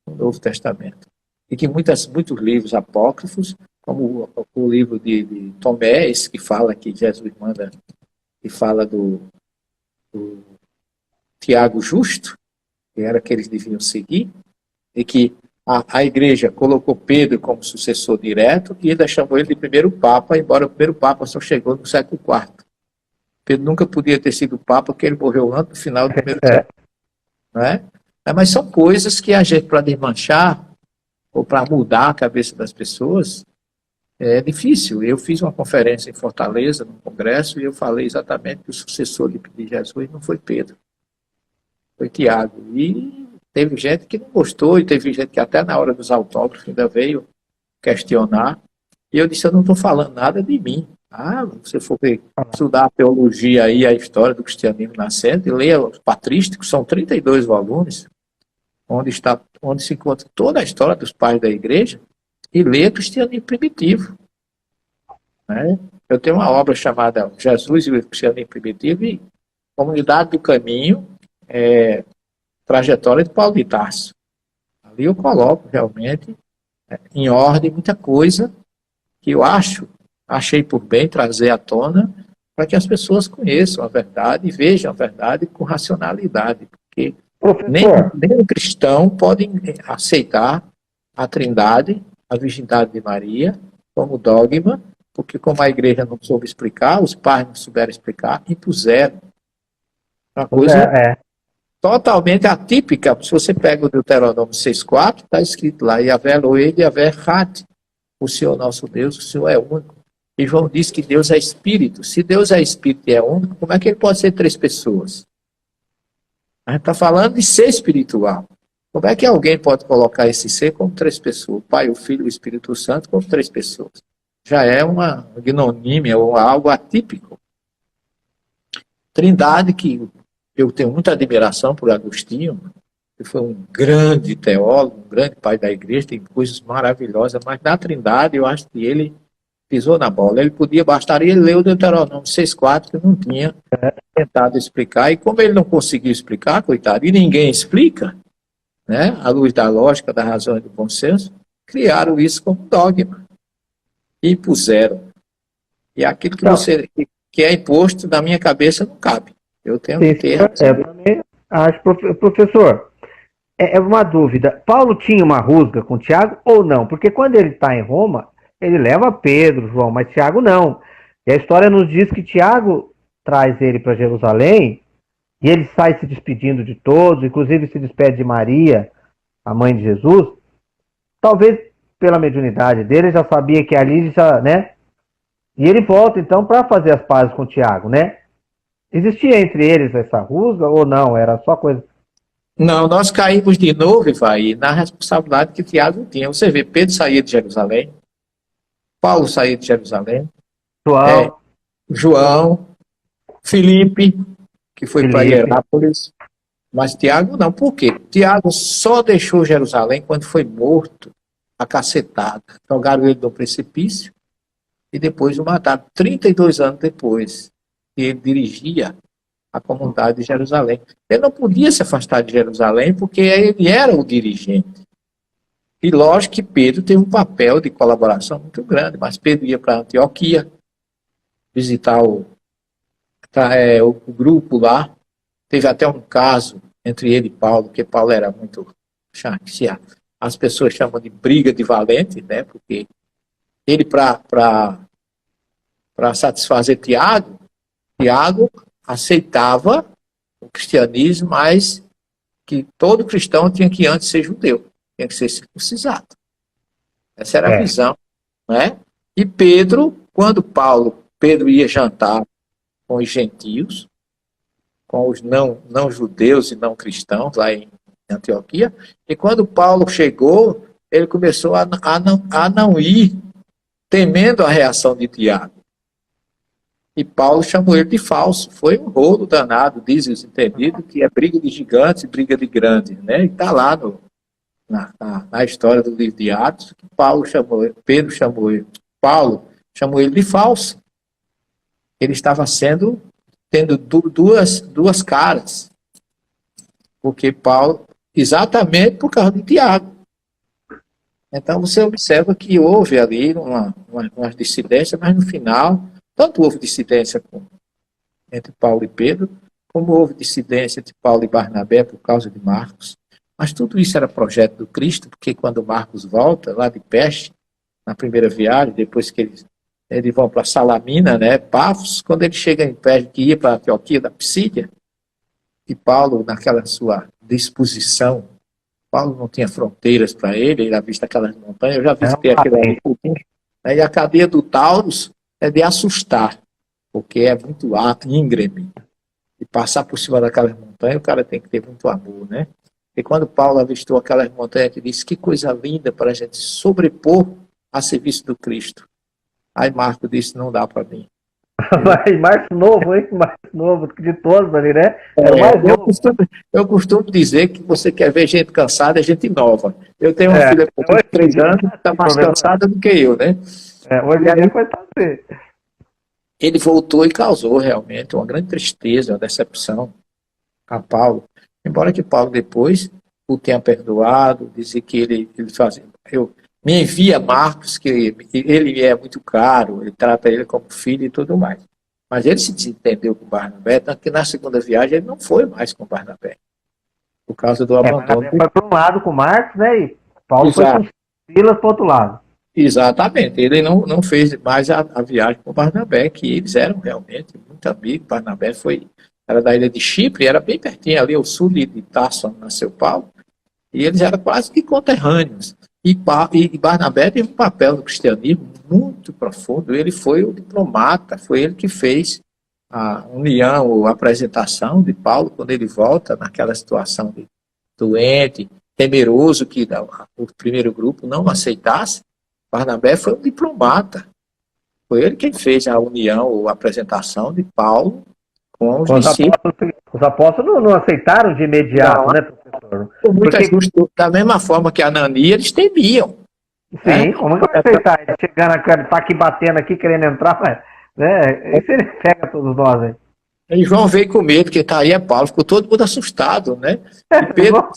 no Novo Testamento. E que muitos livros apócrifos, como o livro de Tomé, esse que fala que Jesus manda, que fala do Tiago Justo, que era que eles deviam seguir, e que a igreja colocou Pedro como sucessor direto e ainda chamou ele de primeiro papa, embora o primeiro papa só chegou no século IV. Pedro nunca podia ter sido papa, porque ele morreu antes do final do primeiro século. Não é? Mas são coisas que a gente, para desmanchar, ou para mudar a cabeça das pessoas, é difícil. Eu fiz uma conferência em Fortaleza, num congresso, e eu falei exatamente que o sucessor de Jesus não foi Pedro, foi Tiago. E teve gente que não gostou, e teve gente que até na hora dos autógrafos ainda veio questionar. E eu disse, eu não estou falando nada de mim. Se você for estudar a teologia aí, a história do cristianismo nascente, e leia os patrísticos, são 32 volumes, onde se encontra toda a história dos pais da igreja, e leia cristianismo primitivo. Né? Eu tenho uma obra chamada Jesus e o Cristianismo Primitivo e Comunidade do Caminho, Trajetória de Paulo de Tarso. Ali eu coloco realmente em ordem muita coisa que eu achei por bem trazer à tona para que as pessoas conheçam a verdade e vejam a verdade com racionalidade, porque nem o cristão pode aceitar a Trindade, a virgindade de Maria, como dogma, porque como a igreja não soube explicar, os pais não souberam explicar, impuseram. Uma coisa totalmente atípica. Se você pega o Deuteronômio 6,4, está escrito lá, Yahvé Elohei, Yahvé Had, o Senhor nosso Deus, o Senhor é único. E João diz que Deus é espírito. Se Deus é espírito e é único, como é que ele pode ser três pessoas? A gente está falando de ser espiritual. Como é que alguém pode colocar esse ser como três pessoas? O Pai, o Filho e o Espírito Santo como três pessoas. Já é uma gnonímia ou algo atípico. Trindade, que eu tenho muita admiração por Agostinho, que foi um grande teólogo, um grande pai da igreja, tem coisas maravilhosas, mas na Trindade eu acho que ele pisou na bola. Ele bastaria ler o Deuteronômio 6,4, que não tinha tentado explicar, e como ele não conseguiu explicar, coitado, e ninguém explica, né, à luz da lógica, da razão e do bom senso, criaram isso como dogma. E impuseram. E aquilo que é imposto na minha cabeça não cabe. Eu tenho que ter. Eu também acho, professor, é uma dúvida. Paulo tinha uma rusga com Tiago ou não? Porque quando ele está em Roma, ele leva Pedro, João, mas Tiago não. E a história nos diz que Tiago traz ele para Jerusalém e ele sai se despedindo de todos, inclusive se despede de Maria, a mãe de Jesus. Talvez pela mediunidade dele, já sabia que ali já, né? E ele volta então para fazer as pazes com Tiago, né? Existia entre eles essa rusga ou não? Era só coisa. Não, nós caímos de novo, Ivaí, na responsabilidade que Tiago tinha. Você vê, Pedro saía de Jerusalém, Paulo saía de Jerusalém, João, Filipe, que foi para Hierápolis, mas Tiago não. Por quê? Tiago só deixou Jerusalém quando foi morto, acacetado. Jogaram ele do precipício e depois o mataram. 32 anos depois, ele dirigia a comunidade de Jerusalém. Ele não podia se afastar de Jerusalém porque ele era o dirigente. E lógico que Pedro teve um papel de colaboração muito grande, mas Pedro ia para Antioquia visitar o grupo lá. Teve até um caso entre ele e Paulo, porque Paulo era muito as pessoas chamam de briga de valente, né? Porque ele, para satisfazer Tiago aceitava o cristianismo, mas que todo cristão tinha que antes ser judeu, tinha que ser circuncisado. Essa era a visão, né? E Pedro, quando Pedro ia jantar com os gentios, com os não judeus e não cristãos lá em Antioquia, e quando Paulo chegou, ele começou a não ir, temendo a reação de Tiago. E Paulo chamou ele de falso. Foi um rolo danado, dizem os entendidos, que é briga de gigantes e briga de grandes, né? E está lá na história do livro de Atos, que Paulo chamou ele de falso. Ele estava tendo duas caras. Porque Paulo, exatamente por causa de Tiago. Então você observa que houve ali uma dissidência, mas no final, tanto houve dissidência entre Paulo e Pedro, como houve dissidência entre Paulo e Barnabé por causa de Marcos. Mas tudo isso era projeto do Cristo, porque quando Marcos volta, lá de Peste, na primeira viagem, depois que eles vão para Salamina, né, Pafos, quando ele chega em Peste, que ia para a Antioquia da Psídia, e Paulo, naquela sua disposição, Paulo não tinha fronteiras para ele já visto aquelas montanhas, eu já visitei aquele e a cadeia do Taurus é de assustar, porque é muito íngreme. E passar por cima daquelas montanhas, o cara tem que ter muito amor, né? E quando Paulo avistou aquelas montanhas, ele disse, que coisa linda para a gente sobrepor a serviço do Cristo. Aí Marco disse, não dá para mim. Mais novo, hein? Mais novo de todos ali, né? Mais novo. Eu costumo dizer que você quer ver gente cansada, é gente nova. Eu tenho uma filha de 3 anos que está mais cansada do que eu, né? Hoje em dia foi fazer. Ele voltou e causou realmente uma grande tristeza, uma decepção a Paulo. Embora que Paulo depois o tenha perdoado, disse que ele fazia... Me envia Marcos, que ele é muito caro, ele trata ele como filho e tudo mais. Mas ele se desentendeu com Barnabé, tanto que na segunda viagem ele não foi mais com Barnabé, por causa do abandono. Barnabé foi para um lado com Marcos, né? E Paulo foi com Silas para o outro lado. Exatamente, ele não fez mais a viagem com Barnabé, que eles eram realmente muito amigos. Barnabé era da ilha de Chipre, era bem pertinho ali, ao sul de Tarso, nasceu Paulo, e eles eram quase que conterrâneos. E Barnabé teve um papel no cristianismo muito profundo. Ele foi o diplomata, foi ele que fez a união, ou a apresentação de Paulo, quando ele volta naquela situação de doente, temeroso, que o primeiro grupo não aceitasse. Barnabé foi um diplomata. Foi ele quem fez a união, ou a apresentação de Paulo com os discípulos. Os apóstolos não aceitaram de imediato, né, professor? Da mesma forma que Anania, eles temiam. Sim, como que vai aceitar? Ele chegando, tá aqui batendo aqui, querendo entrar, mas, né? Isso ele pega todos nós, hein? E João veio com medo, porque tá aí é Paulo, ficou todo mundo assustado, né? E Pedro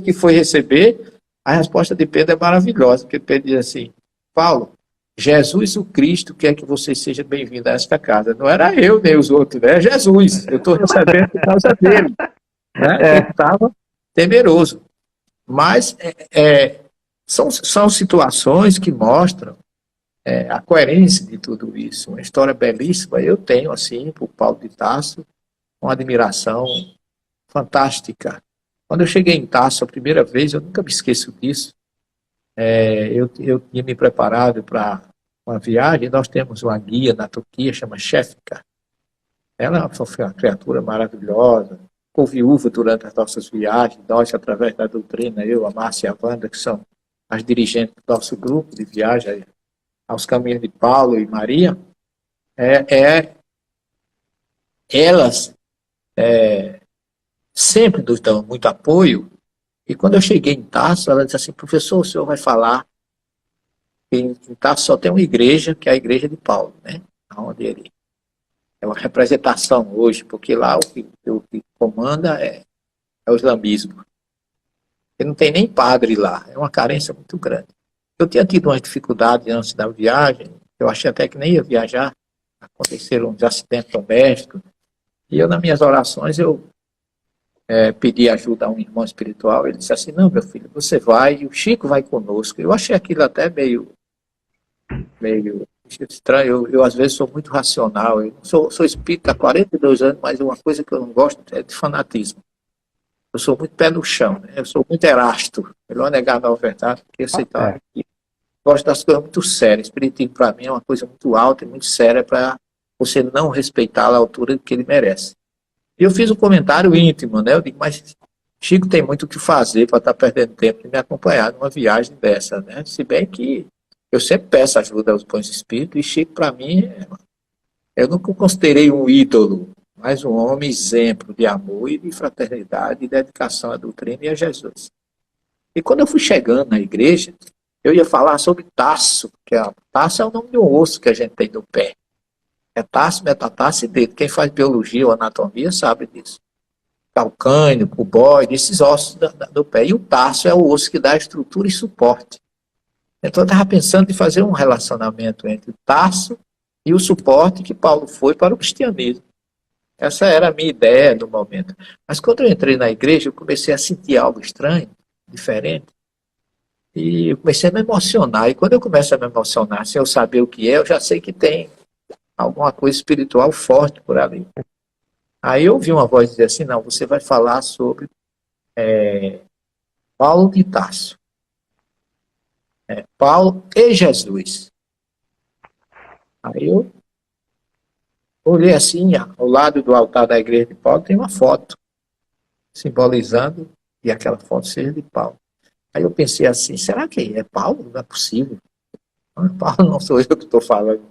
que foi receber, a resposta de Pedro é maravilhosa, porque Pedro diz assim, Paulo, Jesus o Cristo quer que você seja bem-vindo a esta casa. Não era eu nem os outros, né? É Jesus. Eu estou recebendo por causa dele. Né? Ele estava temeroso. Mas são situações que mostram a coerência de tudo isso. Uma história belíssima. Eu tenho, assim, por Paulo de Tarso, uma admiração fantástica. Quando eu cheguei em Tarso a primeira vez, eu nunca me esqueço disso. Eu tinha me preparado para uma viagem. Nós temos uma guia na Turquia, chama Shefika. Ela foi uma criatura maravilhosa, ficou viúva durante as nossas viagens. Nós, através da doutrina, eu, a Márcia e a Wanda, que são as dirigentes do nosso grupo de viagem aos caminhos de Paulo e Maria, elas sempre nos dão muito apoio. E quando eu cheguei em Tarso, ela disse assim, professor, o senhor vai falar que em Tarso só tem uma igreja, que é a igreja de Paulo, né? Onde ele é uma representação hoje, porque lá o que comanda é o islamismo. E não tem nem padre lá, é uma carência muito grande. Eu tinha tido umas dificuldades antes da viagem, eu achei até que nem ia viajar, aconteceram uns acidentes domésticos, e eu, nas minhas orações, eu pedi ajuda a um irmão espiritual, ele disse assim, não, meu filho, você vai, e o Chico vai conosco. Eu achei aquilo até meio estranho, eu às vezes sou muito racional, eu sou espírita há 42 anos, mas uma coisa que eu não gosto é de fanatismo. Eu sou muito pé no chão, né? Eu sou muito Erasto, melhor negar a nova verdade, porque aceitar. Gosto das coisas muito sérias. Espiritismo, para mim, é uma coisa muito alta e muito séria para você não respeitá-la à altura que ele merece. E eu fiz um comentário íntimo, né? Eu digo, mas Chico tem muito o que fazer para estar perdendo tempo de me acompanhar numa viagem dessa, né? Se bem que eu sempre peço ajuda aos bons espíritos, e Chico, para mim, eu nunca o considerei um ídolo, mas um homem exemplo de amor e de fraternidade e dedicação à doutrina e a Jesus. E quando eu fui chegando na igreja, eu ia falar sobre taço, taço é o nome de um osso que a gente tem no pé. É taço, metatarso e dedo. Quem faz biologia ou anatomia sabe disso. Calcânio, cuboide, esses ossos do pé. E o tarso é o osso que dá estrutura e suporte. Então eu estava pensando em fazer um relacionamento entre o tarso e o suporte que Paulo foi para o cristianismo. Essa era a minha ideia no momento. Mas quando eu entrei na igreja, eu comecei a sentir algo estranho, diferente. E eu comecei a me emocionar. E quando eu começo a me emocionar, sem eu saber o que é, eu já sei que tem alguma coisa espiritual forte por ali. Aí eu ouvi uma voz dizer assim, não, você vai falar sobre Paulo de Tarso. Paulo e Jesus. Aí eu olhei assim, ao lado do altar da igreja de Paulo tem uma foto, simbolizando que aquela foto seja de Paulo. Aí eu pensei assim, será que é Paulo? Não é possível. Paulo não sou eu que estou falando.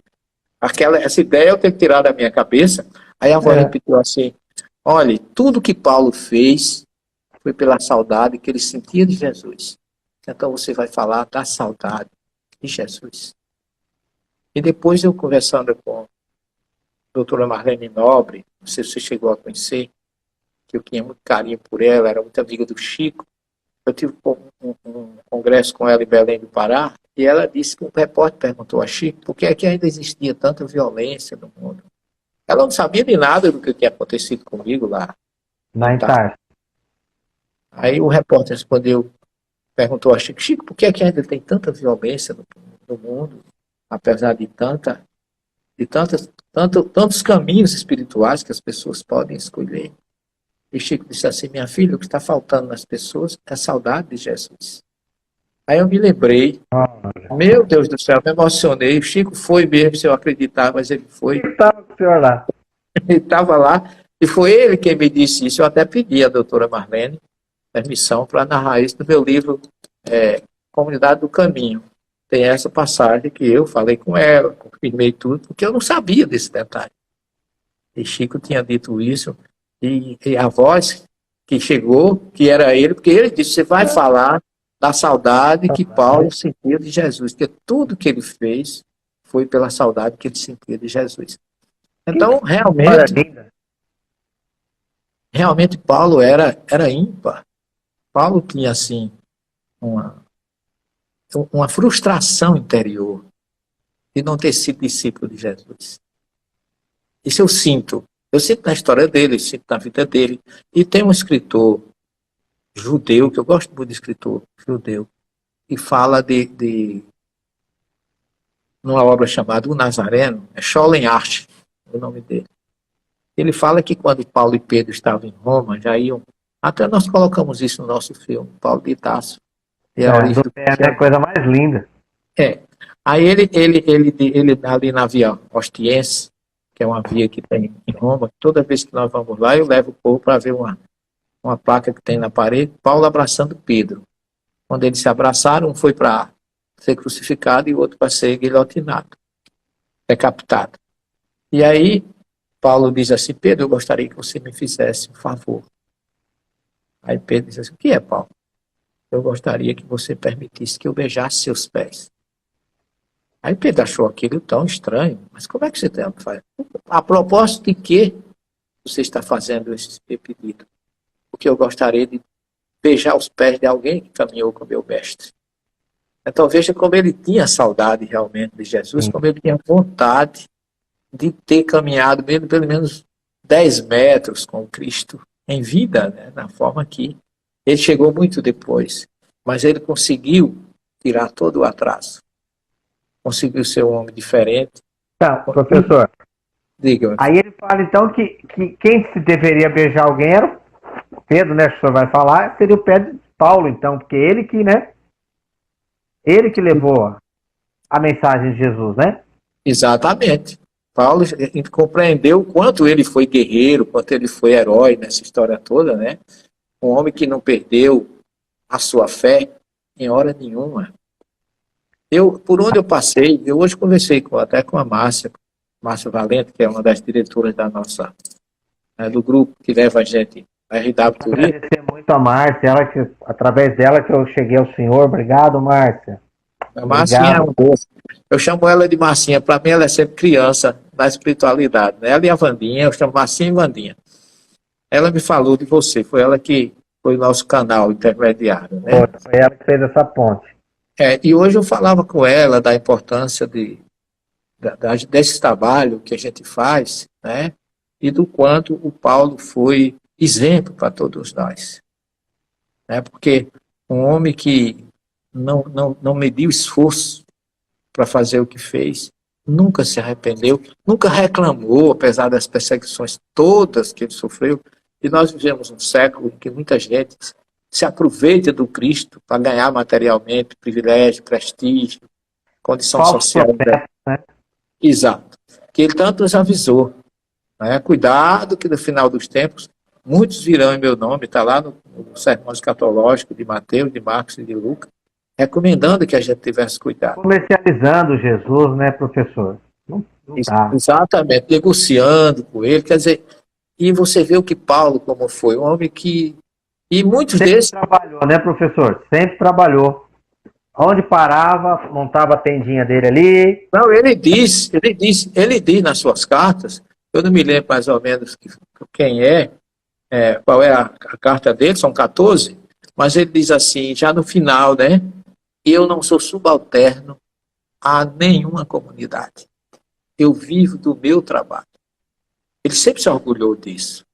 Essa ideia eu tenho que tirar da minha cabeça. Aí a voz repetiu assim, olha, tudo que Paulo fez foi pela saudade que ele sentia de Jesus. Então você vai falar da saudade de Jesus. E depois eu conversando com a doutora Marlene Nobre, não sei se você chegou a conhecer, que eu tinha muito carinho por ela, era muito amiga do Chico. Eu tive um congresso com ela em Belém do Pará, e ela disse que um repórter perguntou a Chico por que é que ainda existia tanta violência no mundo. Ela não sabia de nada do que tinha acontecido comigo lá. Na Itália. Aí o repórter respondeu, perguntou a Chico, Chico, por que é que ainda tem tanta violência no mundo, apesar de tantos caminhos espirituais que as pessoas podem escolher? E Chico disse assim, minha filha, o que está faltando nas pessoas é a saudade de Jesus. Aí eu me lembrei, meu Deus do céu, me emocionei, o Chico foi mesmo, se eu acreditar, mas ele foi. Ele estava com o senhor lá. Ele estava lá, e foi ele quem me disse isso. Eu até pedi à doutora Marlene permissão para narrar isso no meu livro Comunidade do Caminho. Tem essa passagem que eu falei com ela, confirmei tudo, porque eu não sabia desse detalhe. E Chico tinha dito isso, e a voz que chegou, que era ele, porque ele disse, você vai falar da saudade que Paulo sentia de Jesus, porque tudo que ele fez foi pela saudade que ele sentia de Jesus. Então, realmente Paulo era ímpar. Paulo tinha, assim, uma frustração interior de não ter sido discípulo de Jesus. Isso eu sinto na história dele, eu sinto na vida dele. E tem um escritor judeu, que eu gosto muito de escritor judeu, que fala numa obra chamada O Nazareno, é Scholem Art, o nome dele. Ele fala que quando Paulo e Pedro estavam em Roma, já iam, até nós colocamos isso no nosso filme, Paulo de Tarso. É a coisa mais linda. Aí ele ali na Via Ostiense, que é uma via que tem em Roma, toda vez que nós vamos lá, eu levo o povo para ver uma placa que tem na parede, Paulo abraçando Pedro. Quando eles se abraçaram, um foi para ser crucificado e o outro para ser guilhotinado, decapitado. E aí, Paulo diz assim, Pedro, eu gostaria que você me fizesse um favor. Aí Pedro diz assim, o que é, Paulo? Eu gostaria que você permitisse que eu beijasse seus pés. Aí Pedro achou aquilo tão estranho, mas como é que você faz? A propósito de que você está fazendo esse pedido? Porque eu gostaria de beijar os pés de alguém que caminhou com o meu mestre. Então veja como ele tinha saudade realmente de Jesus, como ele tinha vontade de ter caminhado pelo menos 10 metros com Cristo em vida, né, na forma que ele chegou muito depois, mas ele conseguiu tirar todo o atraso. Conseguiu ser um homem diferente. Tá, professor. Diga. Aí ele fala então que quem se deveria beijar alguém era o Pedro, né? Que o senhor vai falar, seria o Pedro de Paulo, então, porque ele que, né? Ele que levou a mensagem de Jesus, né? Exatamente. Paulo compreendeu o quanto ele foi guerreiro, quanto ele foi herói nessa história toda, né? um homem que não perdeu a sua fé em hora nenhuma. Por onde eu passei, eu hoje conversei até com a Márcia Valente, que é uma das diretoras da nossa, do grupo que leva a gente a RW Turismo. Agradecer muito a Márcia, através dela que eu cheguei ao senhor. Obrigado, Márcia. A Marcinha é um doce. Eu chamo ela de Marcinha, para mim ela é sempre criança na espiritualidade, né? Ela e a Vandinha, eu chamo Marcinha e Vandinha. Ela me falou de você, foi ela que foi o nosso canal intermediário, né? Foi ela que fez essa ponte. E hoje eu falava com ela da importância desse trabalho que a gente faz, né? E do quanto o Paulo foi exemplo para todos nós. Né? Porque um homem que não mediu esforço para fazer o que fez, nunca se arrependeu, nunca reclamou, apesar das perseguições todas que ele sofreu. E nós vivemos um século em que muita gente se aproveita do Cristo para ganhar materialmente privilégio, prestígio, condição social. Né? Exato. Que ele tanto nos avisou. Né? Cuidado que no final dos tempos, muitos virão em meu nome, está lá no sermão escatológico de Mateus, de Marcos e de Lucas, recomendando que a gente tivesse cuidado. Comercializando Jesus, né, professor? Não tá. Exatamente, negociando com ele, quer dizer, e você vê o que Paulo, como foi, um homem que... E muitos desses... trabalhou, né, professor? Sempre trabalhou. Onde parava, montava a tendinha dele ali. Não, ele diz nas suas cartas, eu não me lembro mais ou menos quem qual é a carta dele, são 14, mas ele diz assim, já no final, né? Eu não sou subalterno a nenhuma comunidade. Eu vivo do meu trabalho. Ele sempre se orgulhou disso.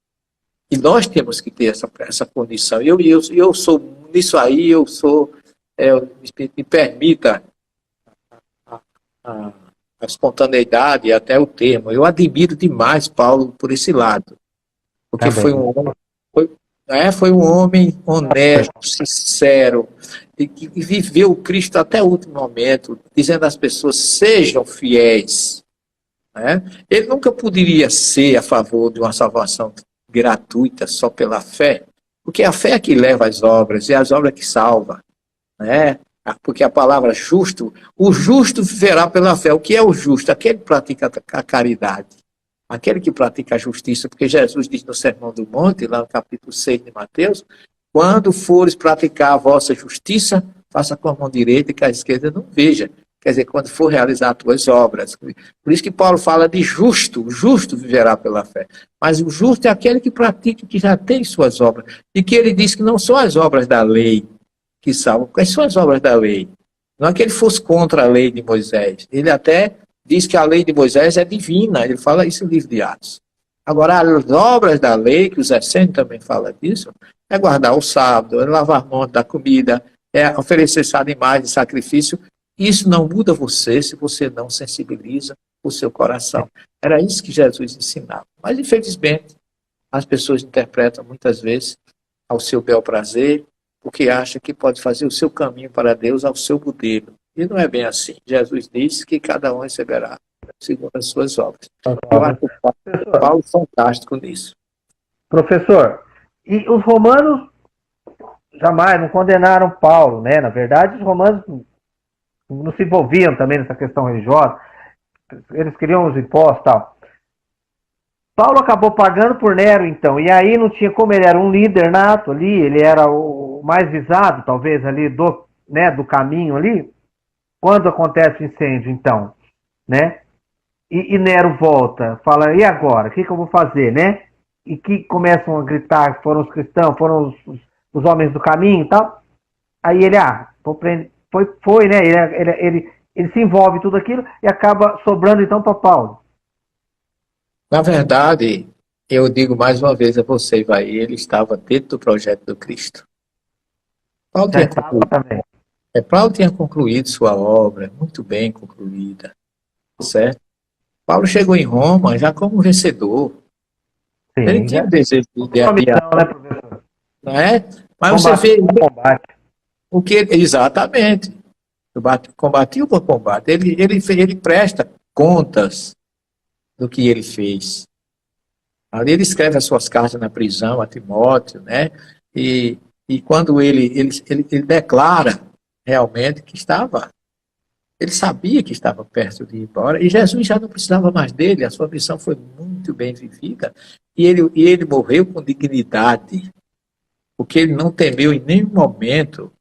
E nós temos que ter essa condição. Eu sou, nisso aí, me permita a espontaneidade e até o termo. Eu admiro demais Paulo por esse lado. Porque foi um homem honesto, sincero, e que viveu o Cristo até o último momento, dizendo às pessoas, sejam fiéis. Né? Ele nunca poderia ser a favor de uma salvação gratuita só pela fé, porque a fé é que leva às obras, e as obras que salva. Né? Porque a palavra justo, o justo viverá pela fé. O que é o justo? Aquele que pratica a caridade. Aquele que pratica a justiça, porque Jesus diz no Sermão do Monte, lá no capítulo 6 de Mateus, quando fores praticar a vossa justiça, faça com a mão direita e com a esquerda não veja. Quer dizer, quando for realizar as tuas obras. Por isso que Paulo fala de justo, o justo viverá pela fé. Mas o justo é aquele que pratica, que já tem suas obras. E que ele diz que não são as obras da lei que salvam. Quais são as obras da lei? Não é que ele fosse contra a lei de Moisés. Ele até diz que a lei de Moisés é divina, ele fala isso no livro de Atos. Agora, as obras da lei, que o Zé Sênio também fala disso, é guardar o sábado, é lavar mão da comida, é oferecer animais de sacrifício. Isso não muda você se você não sensibiliza o seu coração. Era isso que Jesus ensinava. Mas, infelizmente, as pessoas interpretam muitas vezes ao seu bel prazer, porque acham que pode fazer o seu caminho para Deus ao seu modelo. E não é bem assim. Jesus disse que cada um receberá segundo as suas obras. Eu acho o Paulo fantástico nisso. Professor, e os romanos jamais não condenaram Paulo, né? Na verdade, os romanos não se envolviam também nessa questão religiosa. Eles queriam os impostos e tal. Paulo acabou pagando por Nero, então. E aí não tinha como, ele era um líder nato ali, ele era o mais visado, talvez, ali do caminho ali. Quando acontece o incêndio, então, né? E Nero volta, fala, e agora? O que eu vou fazer, né? E que começam a gritar, foram os cristãos, foram os homens do caminho e tal. Aí ele, foi, né? Ele se envolve em tudo aquilo e acaba sobrando, então, para Paulo. Na verdade, eu digo mais uma vez a você, Ivaí, ele estava dentro do projeto do Cristo. Paulo tinha concluído sua obra, muito bem concluída, certo? Paulo chegou em Roma já como vencedor. Sim, ele tinha o desejo de adiar, né, professor? Não é? Mas você vê o que exatamente. Combati o bom combate. Ele presta contas do que ele fez. Ali ele escreve as suas cartas na prisão a Timóteo, né? E, e quando ele declara realmente que estava, ele sabia que estava perto de ir embora, e Jesus já não precisava mais dele, a sua missão foi muito bem vivida, e ele morreu com dignidade, porque ele não temeu em nenhum momento.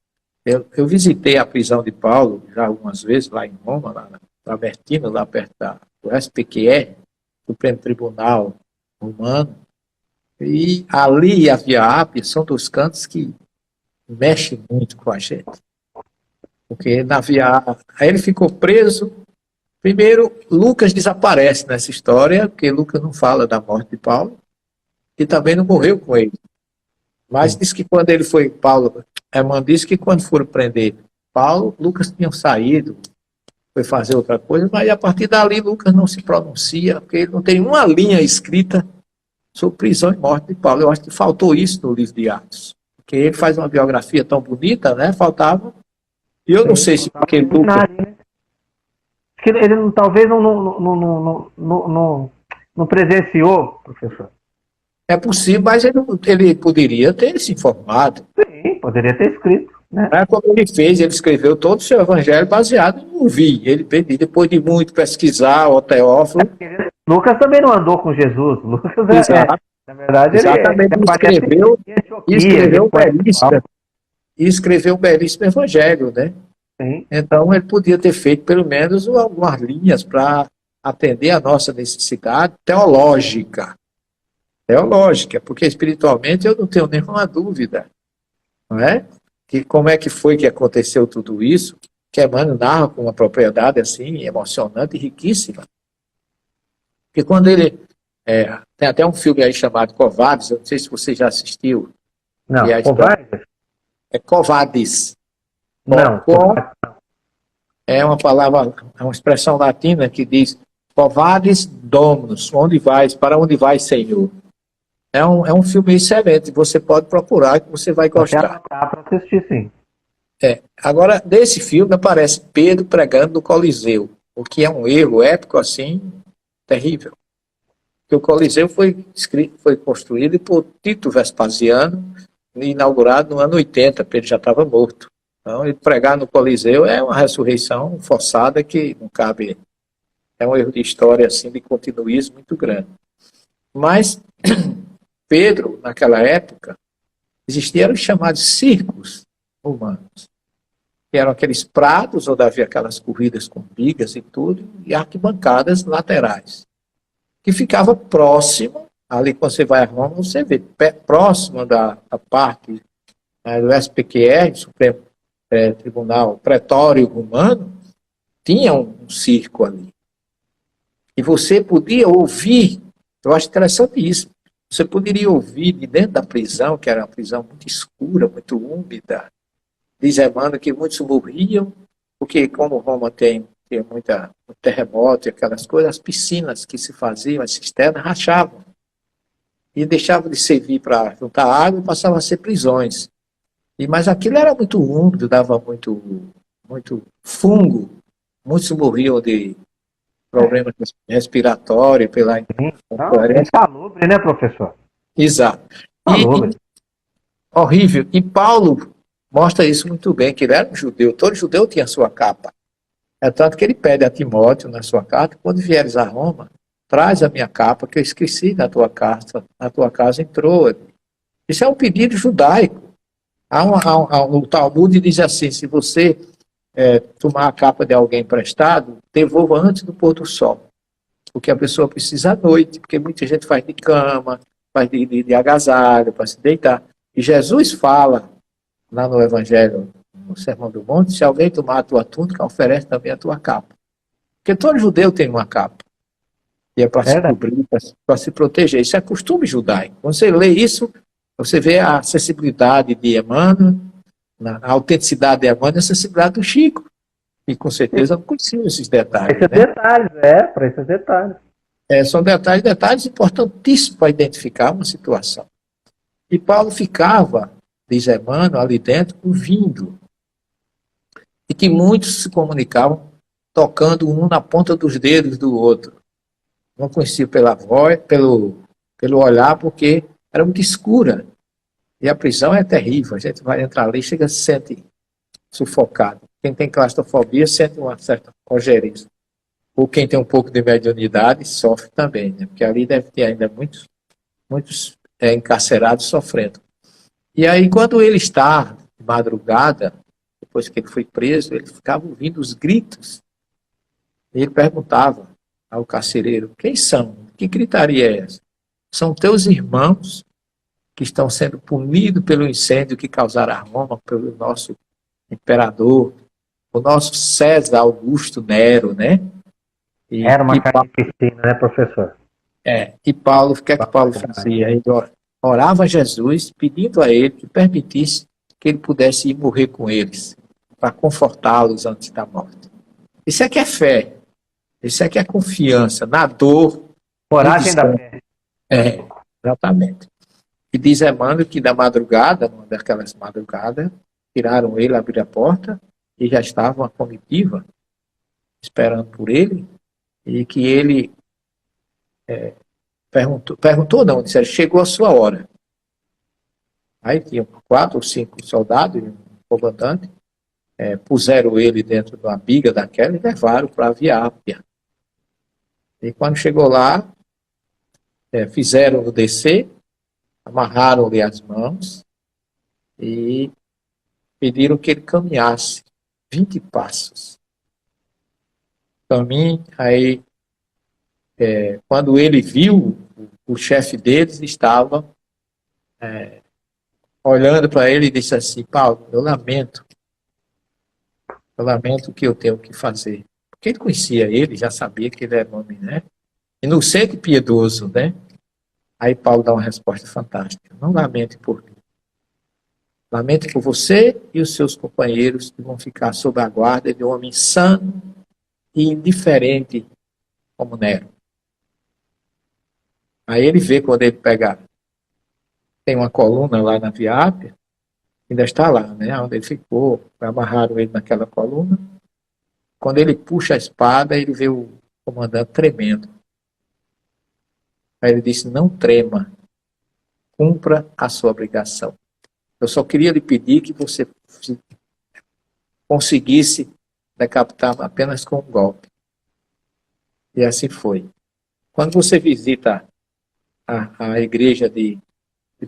Eu visitei a prisão de Paulo já algumas vezes, lá em Roma, lá na Travertino, lá perto do SPQR, Supremo Tribunal Romano, e ali a Via Ápia são dos cantos que mexem muito com a gente. Porque na Via Ápia, aí ele ficou preso. Primeiro, Lucas desaparece nessa história, porque Lucas não fala da morte de Paulo, e também não morreu com ele. Mas diz que quando ele foi, Emmanuel disse que quando foram prender Paulo, Lucas tinha saído, foi fazer outra coisa, mas a partir dali Lucas não se pronuncia, porque ele não tem uma linha escrita sobre prisão e morte de Paulo. Eu acho que faltou isso no livro de Atos, porque ele faz uma biografia tão bonita, né? Faltava. E eu não sei se porque Lucas... Ele talvez não presenciou, professor. É possível, mas ele poderia ter se informado. Sim, poderia ter escrito. Né? Como ele fez, ele escreveu todo o seu evangelho baseado em ouvir. Ele, depois de muito pesquisar, o Teófilo... Lucas também não andou com Jesus. Lucas na verdade, exatamente, ele escreveu um belíssimo evangelho, né? Sim. Então, ele podia ter feito, pelo menos, algumas linhas para atender a nossa necessidade teológica. Teológica, porque espiritualmente eu não tenho nenhuma dúvida, não é? Que como é que foi que aconteceu tudo isso, que Emmanuel narra com uma propriedade assim, emocionante e riquíssima. Porque quando ele... tem até um filme aí chamado Covardes, eu não sei se você já assistiu. Não, Covardes? É Covades. Não. É uma palavra, é uma expressão latina que diz Covades Dominus, para onde vai, Senhor? É um filme excelente, você pode procurar que você vai gostar. Dá para assistir, sim. Agora, nesse filme aparece Pedro pregando no Coliseu, o que é um erro épico assim, terrível. Porque o Coliseu foi construído por Tito Vespasiano, inaugurado no ano 80, Pedro já estava morto. Então, ele pregar no Coliseu é uma ressurreição forçada que não cabe. É um erro de história, assim, de continuismo muito grande. Mas Pedro, naquela época, existiam os chamados circos romanos, que eram aqueles prados onde havia aquelas corridas com bigas e tudo, e arquibancadas laterais, que ficava próximo, ali quando você vai a Roma, você vê, próximo da parte do SPQR, Supremo Tribunal Pretório Romano, tinha um circo ali. E você podia ouvir, eu acho interessante isso, você poderia ouvir de dentro da prisão, que era uma prisão muito escura, muito úmida, diz Emmanuel que muitos morriam, porque como Roma tem muito terremoto e aquelas coisas, as piscinas que se faziam, as cisternas, rachavam. E deixavam de servir para juntar água e passavam a ser prisões. Mas aquilo era muito úmido, dava muito fungo. Muitos morriam de problemas respiratórios pela É insalubre, né, professor? Exato. Horrível. E Paulo mostra isso muito bem, que ele era um judeu. Todo judeu tinha sua capa. É tanto que ele pede a Timóteo, na sua carta, quando vieres a Roma, traz a minha capa, que eu esqueci na tua casa entrou. Isso é um pedido judaico. O Talmud diz assim, se você tomar a capa de alguém emprestado, devolva antes do pôr do sol. Porque a pessoa precisa à noite, porque muita gente faz de cama, faz de agasalho, para se deitar. E Jesus fala, lá no Evangelho, no Sermão do Monte, se alguém tomar a tua túnica, oferece também a tua capa. Porque todo judeu tem uma capa. E é para se cobrir, para se proteger. Isso é costume judaico. Quando você lê isso, você vê a acessibilidade de Emmanuel, a autenticidade de Emmanuel e a acessibilidade do Chico. E com certeza não conheciam esses detalhes. Para esses detalhes. São detalhes importantíssimos para identificar uma situação. E Paulo ficava, diz Emmanuel, ali dentro, ouvindo. E que muitos se comunicavam tocando um na ponta dos dedos do outro. Não conheciam pela voz, pelo olhar, porque era muito escura. E a prisão é terrível, a gente vai entrar ali, chega, se sente sufocado. Quem tem claustrofobia sente uma certa ojeriza. Ou quem tem um pouco de mediunidade sofre também, né? Porque ali deve ter ainda muitos encarcerados sofrendo. E aí, quando ele está de madrugada, depois que ele foi preso, ele ficava ouvindo os gritos. E ele perguntava ao carcereiro: quem são? Que gritaria é essa? São teus irmãos que estão sendo punidos pelo incêndio que causaram a Roma, pelo nosso imperador, o nosso César Augusto Nero, né? Era uma carnificina, né, professor? E Paulo, o que é que Paulo fazia? Ele orava a Jesus, pedindo a ele que permitisse que ele pudesse ir morrer com eles, para confortá-los antes da morte. Isso é que é fé. Isso é que é confiança na dor. Coragem da fé. Exatamente. E diz Emmanuel que da madrugada, numa daquelas madrugadas, tiraram ele, abriram a porta e já estava uma comitiva esperando por ele, e que ele perguntou não, disseram, chegou a sua hora. Aí tinham 4 ou 5 soldados e um comandante, puseram ele dentro de uma biga daquela e levaram para a Via Ápia. E quando chegou lá, fizeram-no descer, amarraram-lhe as mãos e pediram que ele caminhasse 20 passos. Caminhe, aí, quando ele viu, o chefe deles estava olhando para ele e disse assim: Paulo, eu lamento o que eu tenho que fazer. Porque ele conhecia ele, já sabia que ele era um homem, né? Inocente e piedoso, né? Aí Paulo dá uma resposta fantástica: não lamente por mim. Lamente por você e os seus companheiros que vão ficar sob a guarda de um homem sano e indiferente como Nero. Aí ele vê quando ele pega, tem uma coluna lá na Via Ápia, ainda está lá, né? Onde ele ficou, amarraram ele naquela coluna. Quando ele puxa a espada, ele vê o comandante tremendo. Aí ele disse: não trema, cumpra a sua obrigação. Eu só queria lhe pedir que você conseguisse decapitar apenas com um golpe. E assim foi. Quando você visita a igreja de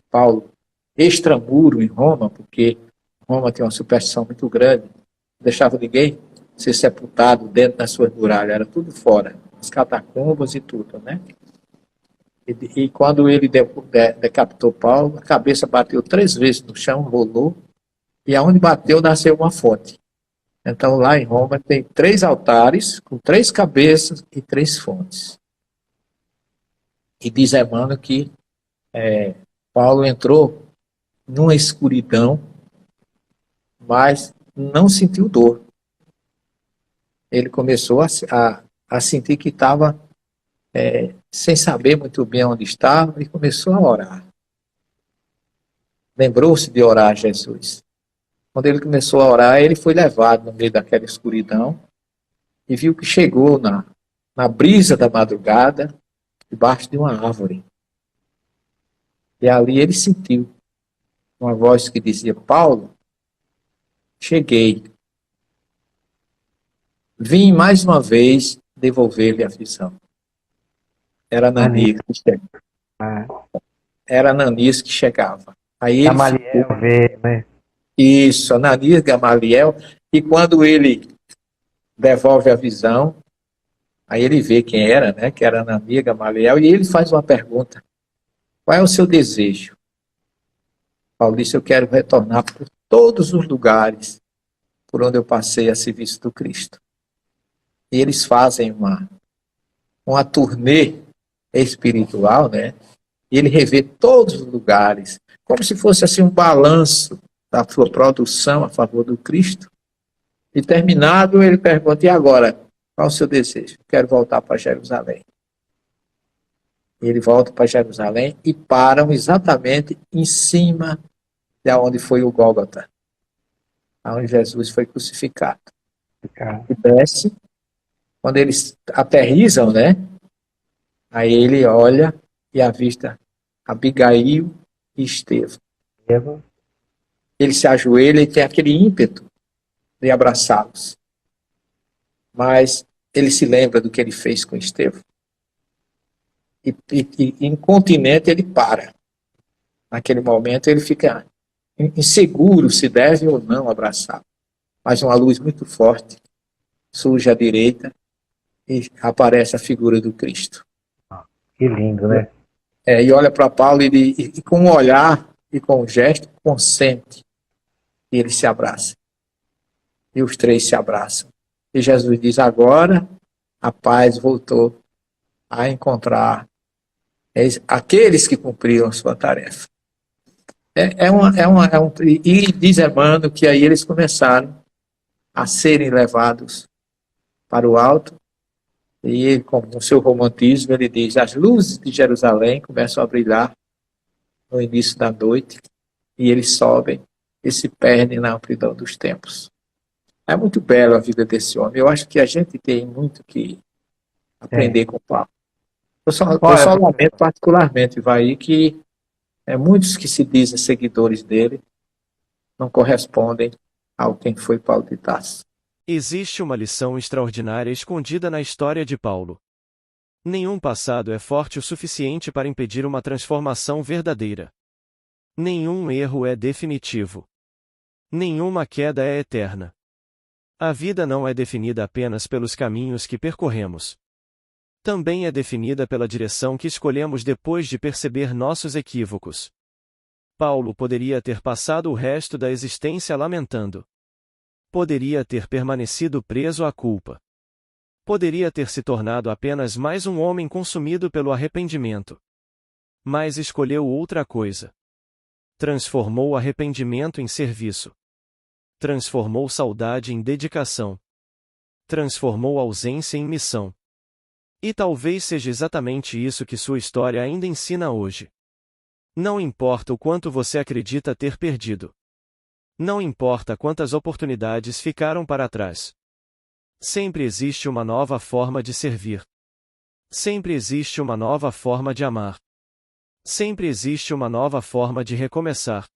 Paulo, extramuro em Roma, porque Roma tem uma superstição muito grande, não deixava ninguém ser sepultado dentro das suas muralhas, era tudo fora, as catacumbas e tudo, né? E quando ele decapitou Paulo, a cabeça bateu 3 vezes no chão, rolou, e aonde bateu nasceu uma fonte. Então lá em Roma tem 3 altares, com 3 cabeças e 3 fontes. E diz Emmanuel que Paulo entrou numa escuridão, mas não sentiu dor. Ele começou a sentir que estava sem saber muito bem onde estava e começou a orar. Lembrou-se de orar a Jesus. Quando ele começou a orar, ele foi levado no meio daquela escuridão e viu que chegou na brisa da madrugada, debaixo de uma árvore. E ali ele sentiu uma voz que dizia: Paulo, cheguei. Vim mais uma vez devolver-lhe a visão. Era Ananias que chegava. Era Ananias que chegava. Aí ele Gamaliel veio, né? Isso, Ananias, Gamaliel. E quando ele devolve a visão, aí ele vê quem era, né? Que era Ananias, Gamaliel, e ele faz uma pergunta: qual é o seu desejo? Paulo disse: eu quero retornar por todos os lugares por onde eu passei a serviço do Cristo. E eles fazem uma turnê espiritual, né? E ele revê todos os lugares, como se fosse assim um balanço da sua produção a favor do Cristo. E terminado, ele pergunta: e agora, qual é o seu desejo? Quero voltar para Jerusalém. Ele volta para Jerusalém e param exatamente em cima de onde foi o Gólgota, onde Jesus foi crucificado. E desce, quando eles aterrissam, né? Aí ele olha e avista Abigail e Estevão. Eva. Ele se ajoelha e tem aquele ímpeto de abraçá-los. Mas ele se lembra do que ele fez com Estevão. E incontinente ele para. Naquele momento ele fica inseguro se deve ou não abraçar. Mas uma luz muito forte surge à direita e aparece a figura do Cristo. Que lindo, né? E olha para Paulo e com um olhar e com um gesto consente. E eles se abraçam. E os três se abraçam. E Jesus diz, agora a paz voltou a encontrar aqueles que cumpriram sua tarefa. E diz Emmanuel que aí eles começaram a serem levados para o alto, e ele, com o seu romantismo, ele diz, as luzes de Jerusalém começam a brilhar no início da noite, e eles sobem e se perdem na amplidão dos tempos. É muito bela a vida desse homem. Eu acho que a gente tem muito que aprender com o Paulo. Eu só lamento particularmente, vai que muitos que se dizem seguidores dele não correspondem ao quem foi Paulo de Tarso. Existe uma lição extraordinária escondida na história de Paulo. Nenhum passado é forte o suficiente para impedir uma transformação verdadeira. Nenhum erro é definitivo. Nenhuma queda é eterna. A vida não é definida apenas pelos caminhos que percorremos. Também é definida pela direção que escolhemos depois de perceber nossos equívocos. Paulo poderia ter passado o resto da existência lamentando. Poderia ter permanecido preso à culpa. Poderia ter se tornado apenas mais um homem consumido pelo arrependimento. Mas escolheu outra coisa. Transformou o arrependimento em serviço. Transformou saudade em dedicação. Transformou ausência em missão. E talvez seja exatamente isso que sua história ainda ensina hoje. Não importa o quanto você acredita ter perdido. Não importa quantas oportunidades ficaram para trás. Sempre existe uma nova forma de servir. Sempre existe uma nova forma de amar. Sempre existe uma nova forma de recomeçar.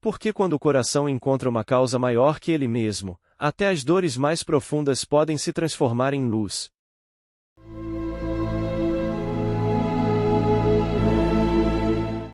Porque quando o coração encontra uma causa maior que ele mesmo, até as dores mais profundas podem se transformar em luz.